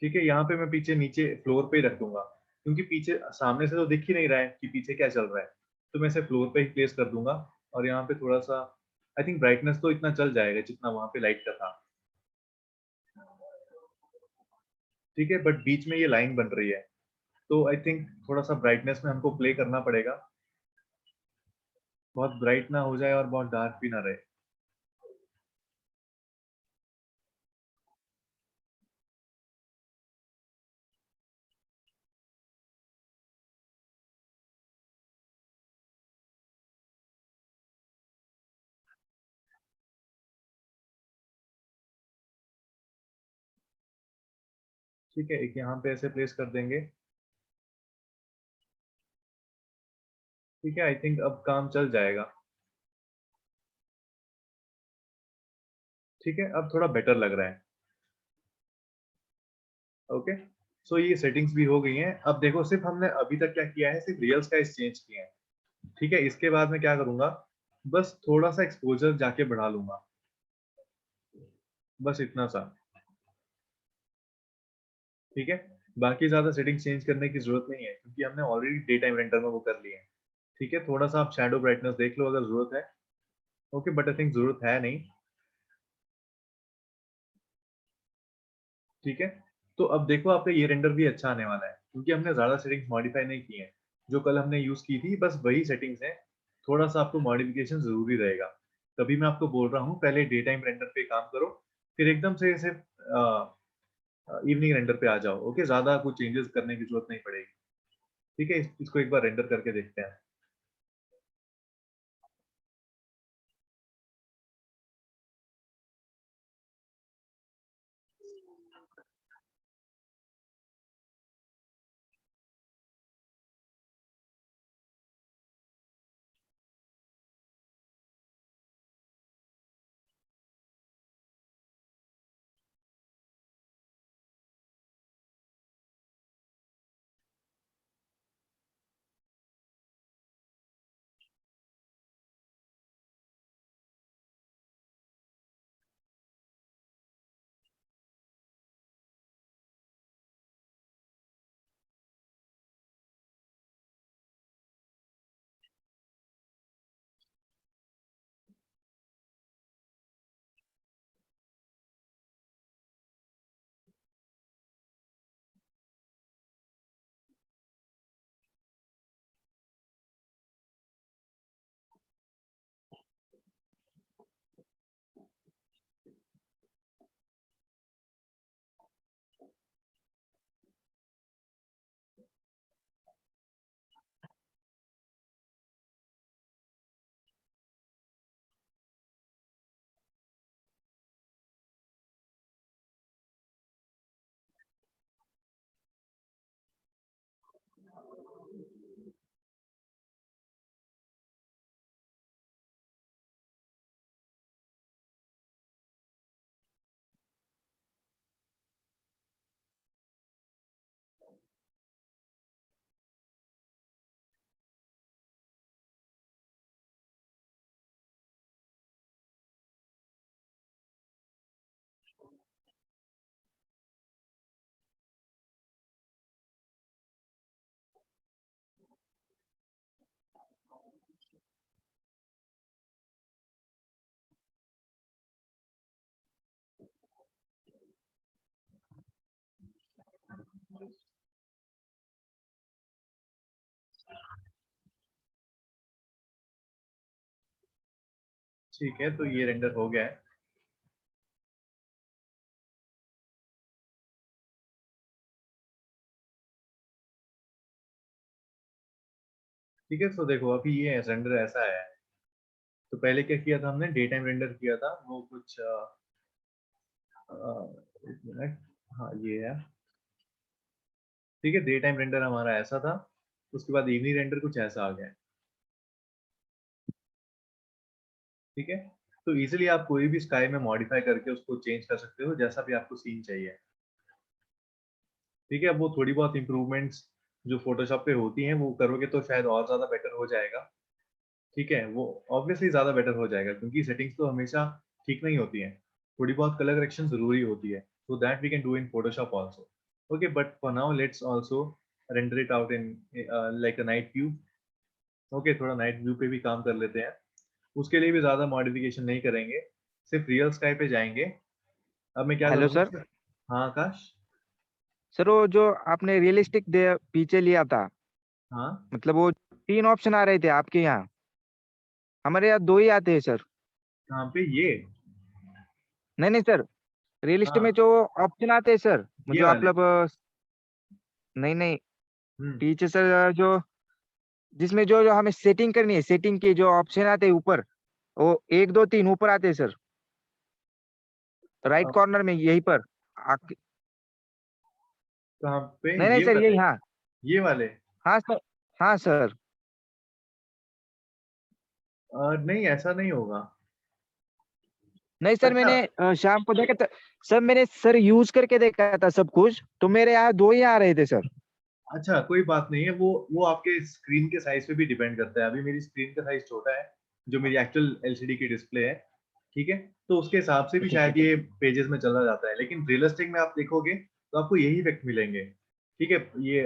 ठीक है, यहाँ पे मैं पीछे नीचे फ्लोर पे ही रख दूंगा, क्योंकि पीछे सामने से तो दिख ही नहीं रहा है कि पीछे क्या चल रहा है, तो मैं इसे फ्लोर पे ही प्लेस कर दूंगा। और यहाँ पे थोड़ा सा आई थिंक ब्राइटनेस तो इतना चल जाएगा जितना वहां पे लाइट का था। ठीक है, बट बीच में ये लाइन बन रही है, तो आई थिंक थोड़ा सा ब्राइटनेस में हमको प्ले करना पड़ेगा, बहुत ब्राइट ना हो जाए और बहुत डार्क भी ना रहे। ठीक है, एक यहाँ पे ऐसे प्लेस कर देंगे। ठीक है, आई थिंक अब काम चल जाएगा। ठीक है, अब थोड़ा बेटर लग रहा है। ओके, सो ये सेटिंग्स भी हो गई हैं। अब देखो, सिर्फ हमने अभी तक क्या किया है, सिर्फ रियल स्काई चेंज किए हैं। ठीक है, इसके बाद मैं क्या करूंगा, बस थोड़ा सा एक्सपोजर जाके बढ़ा लूंगा, बस इतना सा। ठीक है, बाकी ज्यादा सेटिंग चेंज करने की जरूरत नहीं है क्योंकि हमने ऑलरेडी डे टाइम रेंडर में वो कर लिए हैं। ठीक है, थोड़ा सा आप शैडो ब्राइटनेस देख लो अगर जरूरत है। ओके, बट आई थिंक जरूरत है नहीं। ठीक है, तो अब देखो आपका ये रेंडर भी अच्छा आने वाला है क्योंकि हमने ज्यादा सेटिंग्स मॉडिफाई नहीं की हैं, जो कल हमने यूज की थी बस वही सेटिंग्स हैं। थोड़ा सा आपको मॉडिफिकेशन जरूरी रहेगा, तभी मैं आपको बोल रहा हूँ पहले डे टाइम रेंडर पे काम करो, फिर एकदम से सिर्फ इवनिंग रेंडर पे आ जाओ। ओके, ज्यादा कुछ चेंजेस करने की जरूरत नहीं पड़ेगी। ठीक है, इसको एक बार रेंडर करके देखते हैं। ठीक है, तो ये रेंडर हो गया है। ठीक है, तो देखो अभी ये रेंडर ऐसा है। तो पहले क्या किया था हमने, डे टाइम रेंडर किया था, वो कुछ एक मिनट, हाँ ये है। ठीक है, डे टाइम रेंडर हमारा ऐसा था, उसके बाद इवनिंग रेंडर कुछ ऐसा आ गया है। ठीक है, तो इजीली आप कोई भी स्काई में मॉडिफाई करके उसको चेंज कर सकते हो जैसा भी आपको सीन चाहिए। ठीक है, अब वो थोड़ी बहुत इंप्रूवमेंट्स जो फोटोशॉप पे होती हैं वो करोगे तो शायद और ज़्यादा बेटर हो जाएगा। ठीक है, वो ऑब्वियसली ज़्यादा बेटर हो जाएगा क्योंकि सेटिंग्स तो हमेशा ठीक नहीं होती हैं, थोड़ी बहुत कलर करेक्शन ज़रूरी होती है, so that we can do in Photoshop also. Okay, but for now let's also render it out in like a night view. Okay, थोड़ा नाइट व्यू पे भी काम कर लेते हैं, उसके लिए भी ज़्यादा मॉडिफिकेशन नहीं करेंगे, सिर्फ रियल स्काई पे जाएंगे। अब मैं क्या हेलो करूँगा सर। हाँ आकाश। सर वो जो आपने रियलिस्टिक पीछे लिया था, हाँ, मतलब वो 3 ऑप्शन आ रहे थे आपके यहाँ, हमारे यहाँ 2 ही आते हैं सर। कहाँ पे ये? नहीं नहीं सर, रियलिस्ट में हाँ, जो ऑप्शन आते हैं सर, ये जो आप वाले। मतलब नहीं नहीं, हम्म, पीछे सर जो जिसमें जो जो हमें सेटिंग करनी है, सेटिंग के जो ऑप्शन आते हैं ऊपर, वो 1 2 3 ऊपर आते हैं सर, राइट अब कॉर्नर में यहीं पर कहाँ पे? नहीं नहीं ये सर, वाले? यही, हाँ। ये वाले? हाँ सर। हाँ सर। नहीं, ऐसा नहीं होगा। नहीं सर, अच्छा, मैंने शाम को देखा था सर, मैंने सर यूज करके देखा था सब कुछ, तो मेरे यहाँ 2 ही आ रहे थे सर। अच्छा, कोई बात नहीं है, वो आपके स्क्रीन के साइज पे भी डिपेंड करता है। अभी मेरी स्क्रीन का साइज छोटा है, जो मेरी एक्चुअल एलसीडी की डिस्प्ले है। ठीक है, तो उसके हिसाब से भी शायद ये पेजेस में चला जाता है, लेकिन रियलिस्टिक में आप देखोगे तो आपको यही इफेक्ट मिलेंगे। ठीक है, ये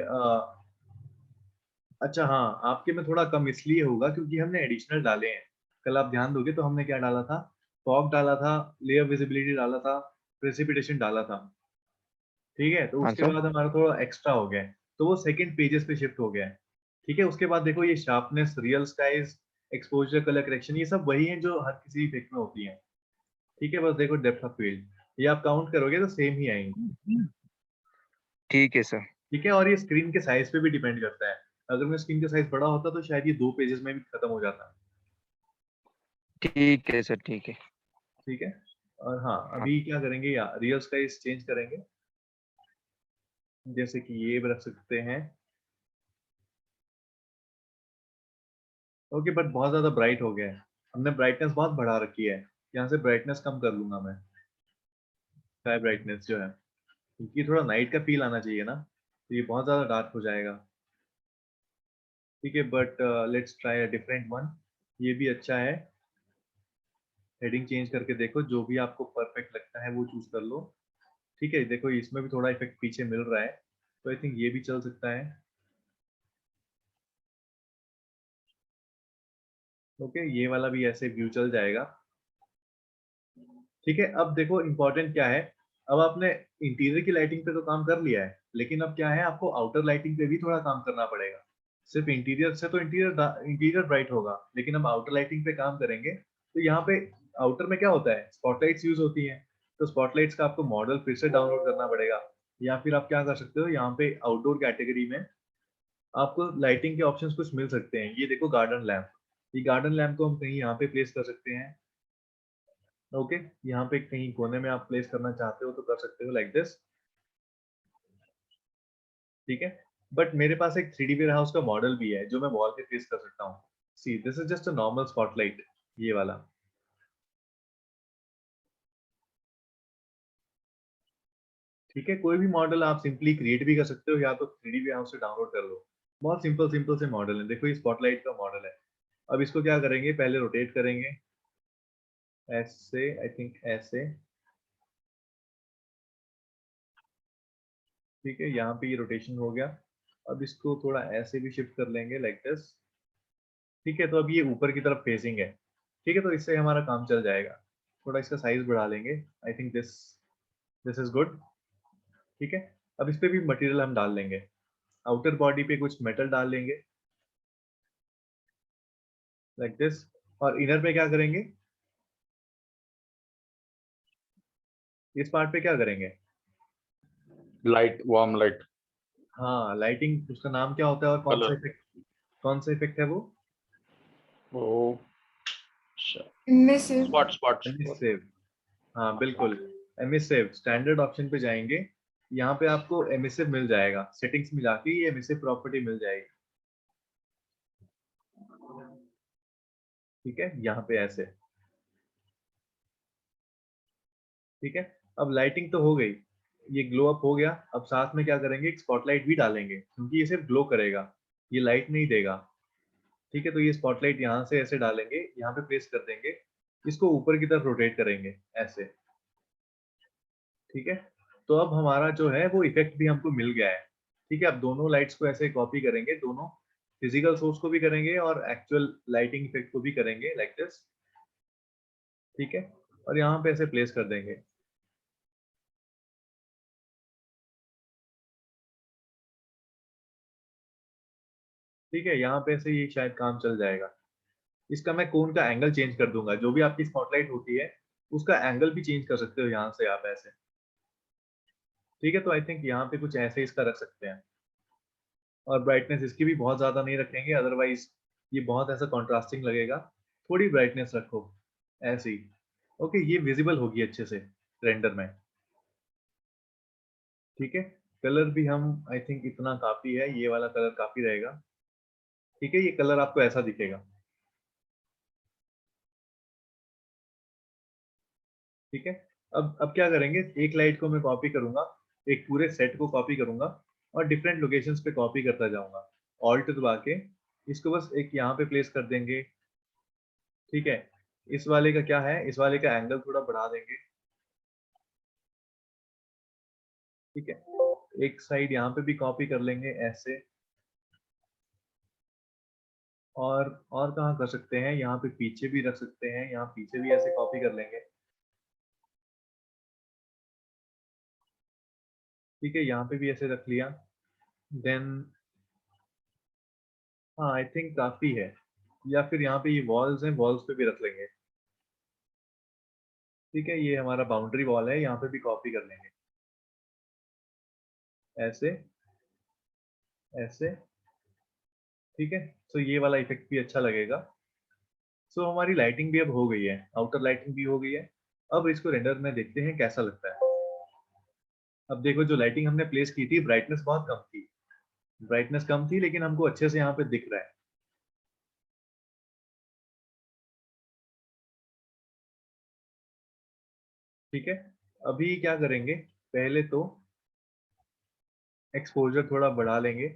अच्छा हाँ, आपके में थोड़ा कम इसलिए होगा क्योंकि हमने एडिशनल डाले हैं। कल आप ध्यान दोगे तो हमने क्या डाला था, फॉग डाला था, लेयर विजिबिलिटी डाला था, प्रेसिपिटेशन डाला था। ठीक है, तो हाँ उसके सर। बाद हमारा थोड़ा एक्स्ट्रा हो गया है, तो वो सेकंड पेजेस पे शिफ्ट हो गया है। ठीक है, उसके बाद देखो ये sharpness, real skies, exposure, colour correction, ये सब वही हैं जो हर किसी इफेक्ट में होती हैं। ठीक है, बस देखो डेप्थ ऑफ फील्ड, ये आप काउंट करोगे तो सेम ही आएंगी। ठीक है सर। ठीक है, और ये स्क्रीन के साइज पे भी डिपेंड करता है। अगर मैं स्क्रीन का साइज बड़ा होता तो शायद ये 2 पेजेस में भी खत्म हो जाता। ठीक है सर, ठीक है। ठीक है, और हाँ हाँ। अभी क्या करेंगे, या रियल स्काइज चेंज करेंगे, जैसे कि ये भी रख सकते हैं। ओके, बट बहुत ज्यादा ब्राइट हो गया है, हमने ब्राइटनेस बहुत बढ़ा रखी है। यहाँ से ब्राइटनेस कम कर लूंगा मैं, स्काई ब्राइटनेस जो है, क्योंकि थोड़ा नाइट का फील आना चाहिए ना, तो ये बहुत ज्यादा डार्क हो जाएगा। ठीक है, but let's try a different one, ये भी अच्छा है। हेडिंग चेंज करके देखो, जो भी आपको परफेक्ट लगता है वो चूज कर लो। ठीक है, देखो इसमें भी थोड़ा इफेक्ट पीछे मिल रहा है, तो आई थिंक ये भी चल सकता है। ओके, ये वाला भी ऐसे व्यू चल जाएगा। ठीक है, अब देखो इंपॉर्टेंट क्या है, अब आपने इंटीरियर की लाइटिंग पे तो काम कर लिया है, लेकिन अब क्या है, आपको आउटर लाइटिंग पे भी थोड़ा काम करना पड़ेगा। सिर्फ इंटीरियर से तो इंटीरियर ब्राइट होगा, लेकिन अब आउटर लाइटिंग पे काम करेंगे। तो यहाँ पे आउटर में क्या होता है, स्पॉटलाइट्स यूज होती हैं, तो स्पॉटलाइट्स का आपको मॉडल फिर से डाउनलोड करना पड़ेगा। या फिर आप क्या कर सकते हो, यहाँ पे आउटडोर कैटेगरी में आपको लाइटिंग के ऑप्शंस कुछ मिल सकते हैं। ये देखो गार्डन लैम्प, ये गार्डन लैम्प को हम कहीं यहाँ पे प्लेस कर सकते हैं। ओके, यहाँ पे कहीं कोने में आप प्लेस करना चाहते हो तो कर सकते हो लाइक दिस। ठीक है, बट मेरे पास एक 3D वेयर हाउस का मॉडल भी है जो मैं वॉल पे प्लेस कर सकता हूँ। See, this is just a normal spotlight, ये वाला। ठीक है, कोई भी मॉडल आप सिंपली क्रिएट भी कर सकते हो, या तो 3D वेयर हाउस से डाउनलोड कर लो। बहुत सिंपल सिंपल से मॉडल है, देखो ये स्पॉटलाइट का मॉडल है। अब इसको क्या करेंगे, पहले रोटेट करेंगे ऐसे, आई थिंक ऐसे। ठीक है, यहाँ पे ये रोटेशन हो गया। अब इसको थोड़ा ऐसे भी शिफ्ट कर लेंगे लाइक दिस। ठीक है, तो अब ये ऊपर की तरफ फेसिंग है। ठीक है, तो इससे हमारा काम चल जाएगा। थोड़ा इसका साइज बढ़ा लेंगे, I think this this is good. ठीक है, अब इस पे भी मटेरियल हम डाल लेंगे, आउटर बॉडी पे कुछ मेटल डाल लेंगे लाइक दिस। और इनर पे क्या करेंगे, इस पार्ट पे क्या करेंगे? लाइट, वार्म लाइट, हाँ, लाइटिंग, उसका नाम क्या होता है और कौन सा कलर, इफेक्ट, कौन सा इफेक्ट है वो? वो इनमें से स्पॉट स्पॉट एमिसिव। हाँ बिल्कुल, एमिसिव स्टैंडर्ड ऑप्शन पे जाएंगे, यहाँ पे आपको एमिसिव मिल जाएगा, सेटिंग्स में जाके ये एमिसिव प्रॉपर्टी मिल जाएगी। ठीक है, यहाँ पे ऐसे। ठीक है, अब लाइटिंग तो हो गई, ये ग्लो अप हो गया। अब साथ में क्या करेंगे, एक स्पॉटलाइट भी डालेंगे, क्योंकि ये सिर्फ ग्लो करेगा, ये लाइट नहीं देगा। ठीक है, तो ये स्पॉटलाइट यहाँ से ऐसे डालेंगे, यहाँ पे प्लेस कर देंगे, इसको ऊपर की तरफ रोटेट करेंगे ऐसे। ठीक है, तो अब हमारा जो है वो इफेक्ट भी हमको मिल गया है। ठीक है, अब दोनों लाइट्स को ऐसे कॉपी करेंगे, दोनों फिजिकल सोर्स को भी करेंगे और एक्चुअल लाइटिंग इफेक्ट को भी करेंगे, लाइक दिस। ठीक है, और यहाँ पे ऐसे प्लेस कर देंगे। ठीक है, यहाँ पे ऐसे ये शायद काम चल जाएगा। इसका मैं कोन का एंगल चेंज कर दूंगा, जो भी आपकी स्पॉटलाइट होती है उसका एंगल भी चेंज कर सकते हो यहाँ से आप ऐसे। ठीक है, तो आई थिंक यहाँ पे कुछ ऐसे इसका रख सकते हैं, और ब्राइटनेस इसकी भी बहुत ज्यादा नहीं रखेंगे, अदरवाइज ये बहुत ऐसा कॉन्ट्रास्टिंग लगेगा। थोड़ी ब्राइटनेस रखो ऐसे ही। ओके, ये विजिबल होगी अच्छे से रेंडर में। ठीक है, कलर भी हम आई थिंक इतना काफी है, ये वाला कलर काफी रहेगा। ठीक है, ये कलर आपको ऐसा दिखेगा। ठीक है, अब क्या करेंगे, एक लाइट को मैं कॉपी करूंगा, एक पूरे सेट को कॉपी करूंगा और डिफरेंट लोकेशंस पे कॉपी करता जाऊंगा, ऑल्ट दबा के इसको बस एक यहाँ पे प्लेस कर देंगे। ठीक है, इस वाले का क्या है, इस वाले का एंगल थोड़ा बढ़ा देंगे। ठीक है, एक साइड यहाँ पे भी कॉपी कर लेंगे ऐसे, और कहाँ कर सकते हैं, यहाँ पे पीछे भी रख सकते हैं, यहाँ पीछे भी ऐसे कॉपी कर लेंगे। ठीक है, यहाँ पे भी ऐसे रख लिया। देन हाँ, आई थिंक काफी है, या फिर यहाँ पे ये वॉल्स हैं, वॉल्स पे भी रख लेंगे। ठीक है, ये हमारा बाउंड्री वॉल है, यहाँ पे भी कॉपी कर लेंगे ऐसे ऐसे। ठीक है, तो ये वाला इफेक्ट भी अच्छा लगेगा। सो हमारी लाइटिंग भी अब हो गई है, आउटर लाइटिंग भी हो गई है। अब इसको रेंडर में देखते हैं कैसा लगता है। अब देखो, जो लाइटिंग हमने प्लेस की थी, ब्राइटनेस बहुत कम थी, ब्राइटनेस कम थी, लेकिन हमको अच्छे से यहाँ पे दिख रहा है। ठीक है, अभी क्या करेंगे, पहले तो एक्सपोजर थोड़ा बढ़ा लेंगे,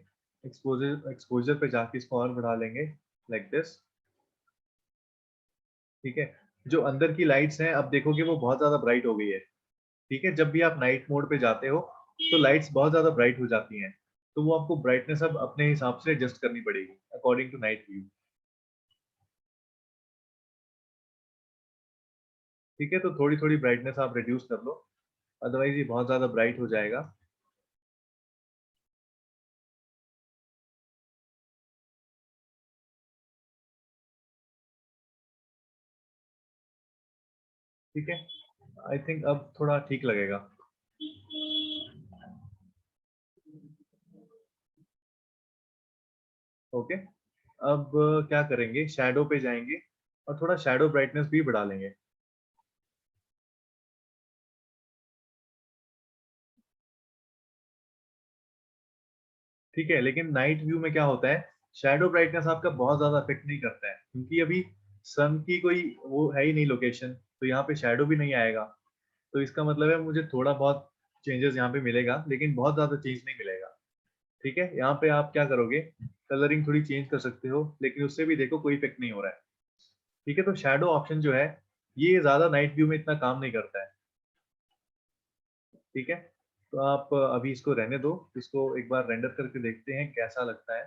एक्सपोजर पे जाके इसको और बढ़ा लेंगे, लाइक दिस। ठीक है, जो अंदर की लाइट्स हैं, अब देखोगे वो बहुत ज्यादा ब्राइट हो गई है। ठीक है, जब भी आप नाइट मोड पे जाते हो तो लाइट्स बहुत ज्यादा ब्राइट हो जाती हैं, तो वो आपको ब्राइटनेस अब अपने हिसाब से एडजस्ट करनी पड़ेगी अकॉर्डिंग टू नाइट व्यू। ठीक है, तो थोड़ी थोड़ी ब्राइटनेस आप रिड्यूस कर लो, अदरवाइज ये बहुत ज्यादा ब्राइट हो जाएगा। ठीक है, आई थिंक अब थोड़ा ठीक लगेगा। ओके, अब क्या करेंगे, शैडो पे जाएंगे और थोड़ा शैडो ब्राइटनेस भी बढ़ा लेंगे। ठीक है, लेकिन नाइट व्यू में क्या होता है, शैडो ब्राइटनेस आपका बहुत ज्यादा इफेक्ट नहीं करता है, क्योंकि अभी सन की कोई वो है ही नहीं लोकेशन, तो यहाँ पे शैडो भी नहीं आएगा। तो इसका मतलब है मुझे थोड़ा बहुत चेंजेस यहाँ पे मिलेगा, लेकिन बहुत ज्यादा चेंज नहीं मिलेगा। ठीक है, यहाँ पे आप क्या करोगे, कलरिंग थोड़ी चेंज कर सकते हो, लेकिन उससे भी देखो कोई इफेक्ट नहीं हो रहा है। ठीक है, तो शैडो ऑप्शन जो है ये ज्यादा नाइट व्यू में इतना काम नहीं करता है। ठीक है, तो आप अभी इसको रहने दो, इसको एक बार रेंडर करके देखते हैं कैसा लगता है।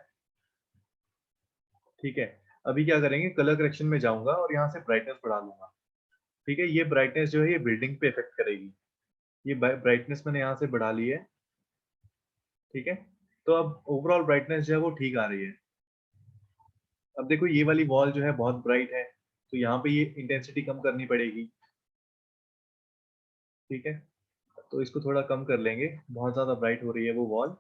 ठीक है, अभी क्या करेंगे, कलर करेक्शन में जाऊंगा और यहाँ से ब्राइटनेस बढ़ा लूंगा। ठीक है, ये ब्राइटनेस जो है ये बिल्डिंग पे इफेक्ट करेगी, ये ब्राइटनेस मैंने यहाँ से बढ़ा ली है। ठीक है, तो अब ओवरऑल ब्राइटनेस जो है वो ठीक आ रही है। अब देखो, ये वाली वॉल जो है बहुत ब्राइट है, तो यहाँ पे ये इंटेंसिटी कम करनी पड़ेगी। ठीक है, तो इसको थोड़ा कम कर लेंगे, बहुत ज्यादा ब्राइट हो रही है वो वॉल।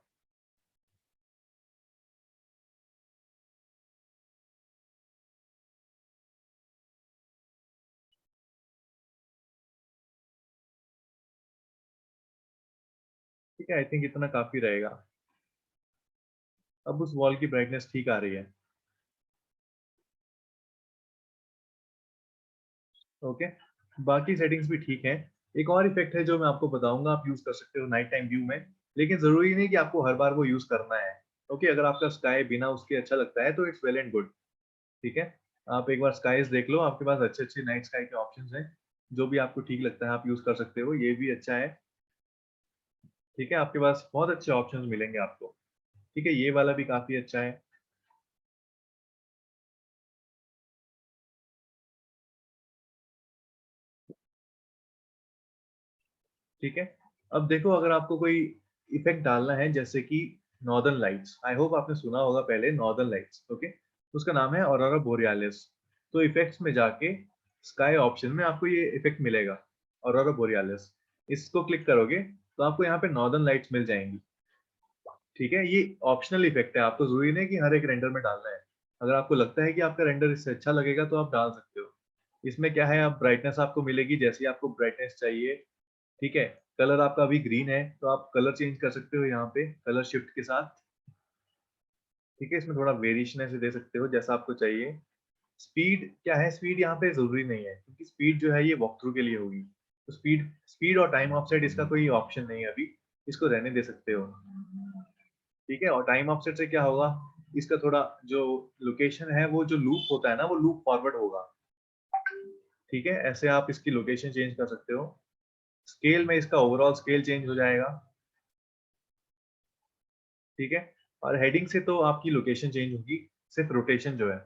ठीक है, आई थिंक इतना काफी रहेगा। अब उस वॉल की ब्राइटनेस ठीक आ रही है। ओके, बाकी सेटिंग्स भी ठीक है। एक और इफेक्ट है जो मैं आपको बताऊंगा, आप यूज कर सकते हो नाइट टाइम व्यू में, लेकिन जरूरी नहीं कि आपको हर बार वो यूज करना है। ओके, अगर आपका स्काई बिना उसके अच्छा लगता है तो इट्स वेल एंड गुड। ठीक है, आप एक बार स्काईज देख लो, आपके पास अच्छे अच्छे नाइट स्काई के ऑप्शंस हैं, जो भी आपको ठीक लगता है आप यूज कर सकते हो, ये भी अच्छा है। ठीक है, आपके पास बहुत अच्छे ऑप्शंस मिलेंगे आपको। ठीक है, ये वाला भी काफी अच्छा है। ठीक है, अब देखो अगर आपको कोई इफेक्ट डालना है जैसे कि नॉर्दर्न लाइट्स, आई होप आपने सुना होगा पहले नॉर्दर्न लाइट्स। ओके, उसका नाम है ऑरोरा बोरियालिस। तो इफेक्ट्स में जाके स्काई ऑप्शन में आपको ये इफेक्ट मिलेगा, ऑरोरा बोरियालिस। इसको क्लिक करोगे तो आपको यहाँ पे नॉर्दर्न लाइट्स मिल जाएंगी। ठीक है, ये ऑप्शनल इफेक्ट है, आपको जरूरी नहीं कि हर एक रेंडर में डालना है। अगर आपको लगता है कि आपका रेंडर इससे अच्छा लगेगा तो आप डाल सकते हो। इसमें क्या है, आप ब्राइटनेस आपको मिलेगी जैसी आपको ब्राइटनेस चाहिए। ठीक है, कलर आपका अभी ग्रीन है तो आप कलर चेंज कर सकते हो यहाँ पे कलर शिफ्ट के साथ। ठीक है, इसमें थोड़ा वेरिएशन ऐसे दे सकते हो जैसा आपको चाहिए। स्पीड क्या है, स्पीड यहाँ पे जरूरी नहीं है, क्योंकि स्पीड जो है ये वॉक थ्रू के लिए होगी। तो स्पीड स्पीड और टाइम ऑफसेट इसका कोई ऑप्शन नहीं है अभी, इसको रहने दे सकते हो। ठीक है, और टाइम ऑफसेट से क्या होगा, इसका थोड़ा जो लोकेशन है वो जो लूप होता है ना वो लूप फॉरवर्ड होगा। ठीक है, ऐसे आप इसकी लोकेशन चेंज कर सकते हो। स्केल में इसका ओवरऑल स्केल चेंज हो जाएगा। ठीक है, और हेडिंग से तो आपकी लोकेशन चेंज होगी, सिर्फ रोटेशन जो है।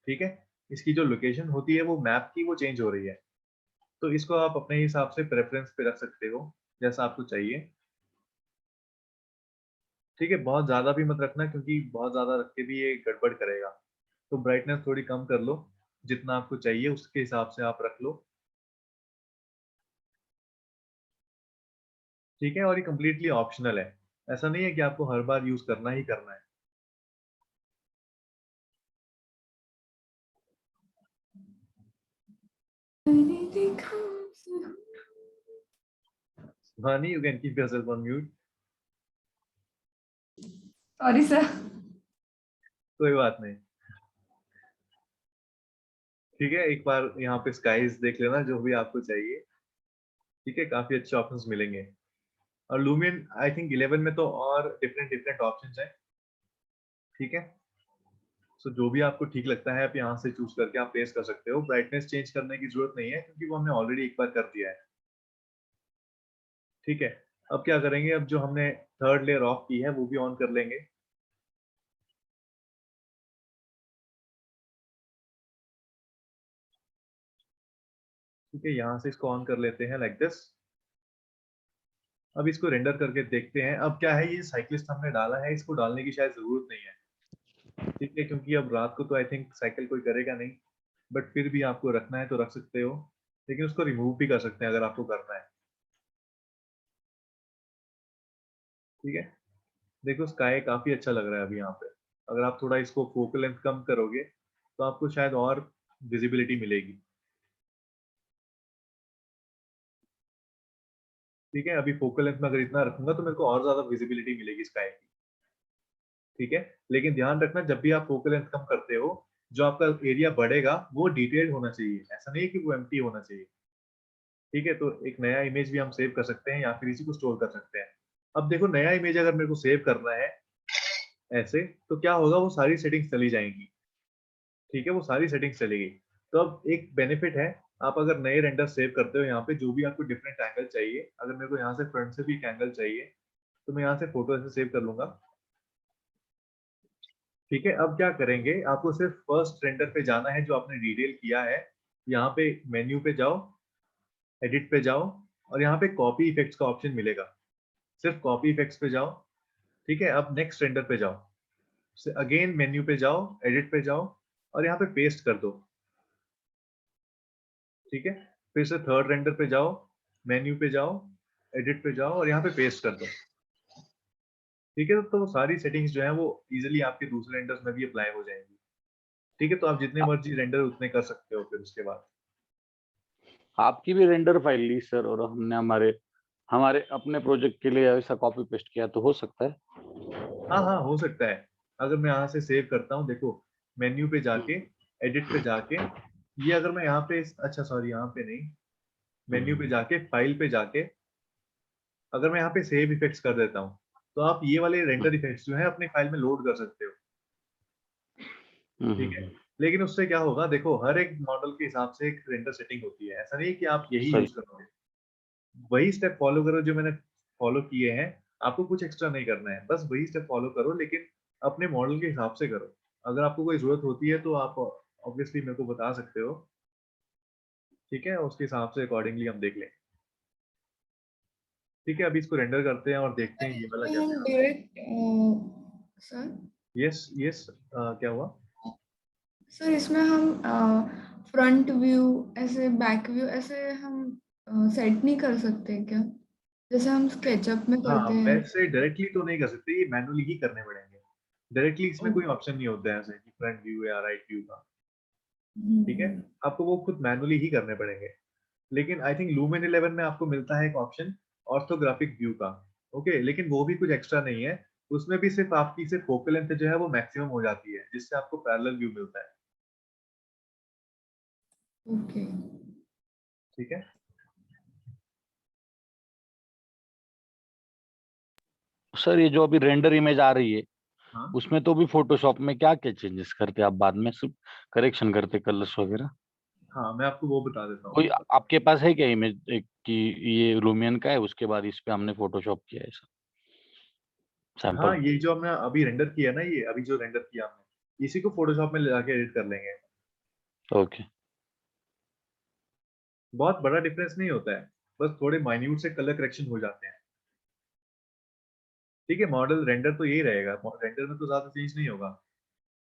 ठीक है, इसकी जो लोकेशन होती है वो मैप की वो चेंज हो रही है। तो इसको आप अपने हिसाब से प्रेफरेंस पे रख सकते हो जैसा आपको चाहिए। ठीक है, बहुत ज्यादा भी मत रखना क्योंकि बहुत ज्यादा रख के भी ये गड़बड़ करेगा। तो ब्राइटनेस थोड़ी कम कर लो, जितना आपको चाहिए उसके हिसाब से आप रख लो। ठीक है, और ये कम्प्लीटली ऑप्शनल है, ऐसा नहीं है कि आपको हर बार यूज करना ही करना है। मैंने देखा आपसे- Vani, you can keep yourself on mute. Sorry sir. कोई बात नहीं। ठीक है, एक बार यहाँ पे स्काईज देख लेना जो भी आपको चाहिए। ठीक है, काफी अच्छे ऑप्शंस मिलेंगे। और लूमियन आई थिंक 11 में तो और डिफरेंट डिफरेंट ऑप्शंस हैं। ठीक है, सो जो भी आपको ठीक लगता है आप यहाँ से चूज करके आप प्लेस कर सकते हो। ब्राइटनेस चेंज करने की जरूरत नहीं है क्योंकि वो हमने ऑलरेडी एक बार कर दिया है। ठीक है, अब क्या करेंगे, अब जो हमने थर्ड लेयर ऑफ की है वो भी ऑन कर लेंगे। ठीक है, यहाँ से इसको ऑन कर लेते हैं लाइक दिस। अब इसको रेंडर करके देखते हैं। अब क्या है, ये साइक्लिस्ट हमने डाला है, इसको डालने की शायद जरूरत नहीं है। ठीक है, क्योंकि अब रात को तो आई थिंक साइकिल कोई करेगा नहीं, बट फिर भी आपको रखना है तो रख सकते हो, लेकिन उसको रिमूव भी कर सकते हैं अगर आपको करना है। ठीक है, देखो स्काई काफी अच्छा लग रहा है अभी यहाँ पे। अगर आप थोड़ा इसको फोकल लेंथ कम करोगे तो आपको शायद और विजिबिलिटी मिलेगी। ठीक है, अभी फोकल लेंथ में अगर इतना रखूंगा तो मेरे को और ज्यादा विजिबिलिटी मिलेगी स्काई की। ठीक है, लेकिन ध्यान रखना जब भी आप फोकल लेंथ कम करते हो, जो आपका एरिया बढ़ेगा वो डिटेल्ड होना चाहिए, ऐसा नहीं है कि वो एम्प्टी होना चाहिए। ठीक है, तो एक नया इमेज भी हम सेव कर सकते हैं या फिर इसी को स्टोर कर सकते हैं। अब देखो नया इमेज अगर मेरे को सेव करना है ऐसे, तो क्या होगा, वो सारी सेटिंग्स चली जाएंगी। ठीक है, वो सारी सेटिंग्स चलेगी। तो अब एक बेनिफिट है, आप अगर नए रेंडर सेव करते हो यहाँ पे, जो भी आपको डिफरेंट एंगल चाहिए, अगर मेरे को यहाँ से फ्रंट से भी एक एंगल चाहिए तो मैं यहाँ से फोटो ऐसे सेव कर लूंगा। ठीक है, अब क्या करेंगे, आपको सिर्फ फर्स्ट रेंडर पे जाना है जो आपने डिटेल किया है। यहाँ पे मेन्यू पे जाओ, एडिट पे जाओ, और यहाँ पे कॉपी इफेक्ट्स का ऑप्शन मिलेगा, सिर्फ कॉपी इफेक्ट्स पे जाओ। ठीक है, अब नेक्स्ट रेंडर पे जाओ, अगेन मेन्यू पे जाओ, एडिट पे जाओ, और यहाँ पे पेस्ट कर दो। ठीक है, फिर से थर्ड रेंडर पे जाओ, मेन्यू पे जाओ, एडिट पे जाओ और यहाँ पे पेस्ट कर दो। ठीक है, तो वो सारी सेटिंग्स जो है वो इजीली आपके दूसरे रेंडर्स में भी अप्लाई हो जाएंगी। ठीक है, तो आप जितने मर्जी रेंडर उतने कर सकते हो फिर उसके बाद। आपकी भी रेंडर फाइल ली सर, और हमने हमारे हमारे अपने प्रोजेक्ट के लिए ऐसा कॉपी पेस्ट किया तो हो सकता है। हाँ हाँ, हो सकता है। अगर मैं यहाँ से सेव करता हूँ, देखो मेन्यू पे जाके, एडिट पे जाके, ये अगर मैं यहाँ पे, अच्छा सॉरी यहाँ पे नहीं, मेन्यू पे जाके, फाइल पे जाके, अगर मैं यहाँ पे सेव इफेक्ट्स कर देता हूँ, तो आप ये वाले रेंडर इफेक्ट्स जो है अपनी फाइल में लोड कर सकते हो। ठीक है, लेकिन उससे क्या होगा, देखो हर एक मॉडल के हिसाब से एक रेंडर सेटिंग होती है, ऐसा नहीं है कि आप यही सही। यूज करोगे। वही स्टेप फॉलो करो जो मैंने फॉलो किए हैं, आपको कुछ एक्स्ट्रा नहीं करना है, बस वही स्टेप फॉलो करो, लेकिन अपने मॉडल के हिसाब से करो। अगर आपको कोई जरूरत होती है तो आप ऑब्वियसली मेरे को बता सकते हो। ठीक है, उसके हिसाब से अकॉर्डिंगली हम देख लें। ठीक है, अभी इसको रेंडर करते हैं और देखते हैं ये वाला इसमें कैसे हम आता डायरेक्ट सर है। यस यस, क्या हुआ? सर इसमें हम फ्रंट व्यू ऐसे बैक व्यू ऐसे हम सेट नहीं कर सकते क्या, जैसे हम स्केचअप में हाँ, करते हैं? वैसे डायरेक्टली तो नहीं कर सकते, ये मैनुअली ही करने पड़ेंगे। डायरेक्टली इसमें कोई ऑप्शन नहीं होता है ऐसे कि फ्रंट व्यू या राइट व्यू का। ठीक है, हम्म, आपको वो खुद मैनुअली ही करने पड़ेंगे। लेकिन आई थिंक लूमेन 11 में आपको मिलता है एक ऑप्शन ऑर्थोग्राफिक व्यू का। ओके, लेकिन वो भी कुछ एक्स्ट्रा नहीं है, उसमें भी सिर्फ आपकी सिर्फ फोकल लेंथ जो है वो मैक्सिमम हो जाती है, जिससे आपको पैरेलल व्यू मिलता है। ओके। ठीक है, सर ये जो अभी रेंडर इमेज आ रही है, हाँ उसमें तो भी फोटोशॉप में क्या क्या चेंजेस करते आप बाद में, सिर्फ करेक्शन करते कलर्स वगैरह? हाँ, मैं आपको वो बता देता हूँ। कोई आपके पास है क्या इमेज कि ये लूमियन का है, उसके बाद इस पे हमने फोटोशॉप किया है ऐसा हाँ, सैंपल? ये जो हमने अभी रेंडर किया ना, ये अभी जो रेंडर किया हमने, इसी को फोटोशॉप में ले जाके एडिट कर लेंगे। ओके। बहुत बड़ा डिफरेंस नहीं होता है, बस थोड़े माइन्यूट से कलर करेक्शन हो जाते हैं। ठीक है, मॉडल रेंडर तो यही रहेगा, रेंडर में तो ज्यादा चेंज नहीं होगा।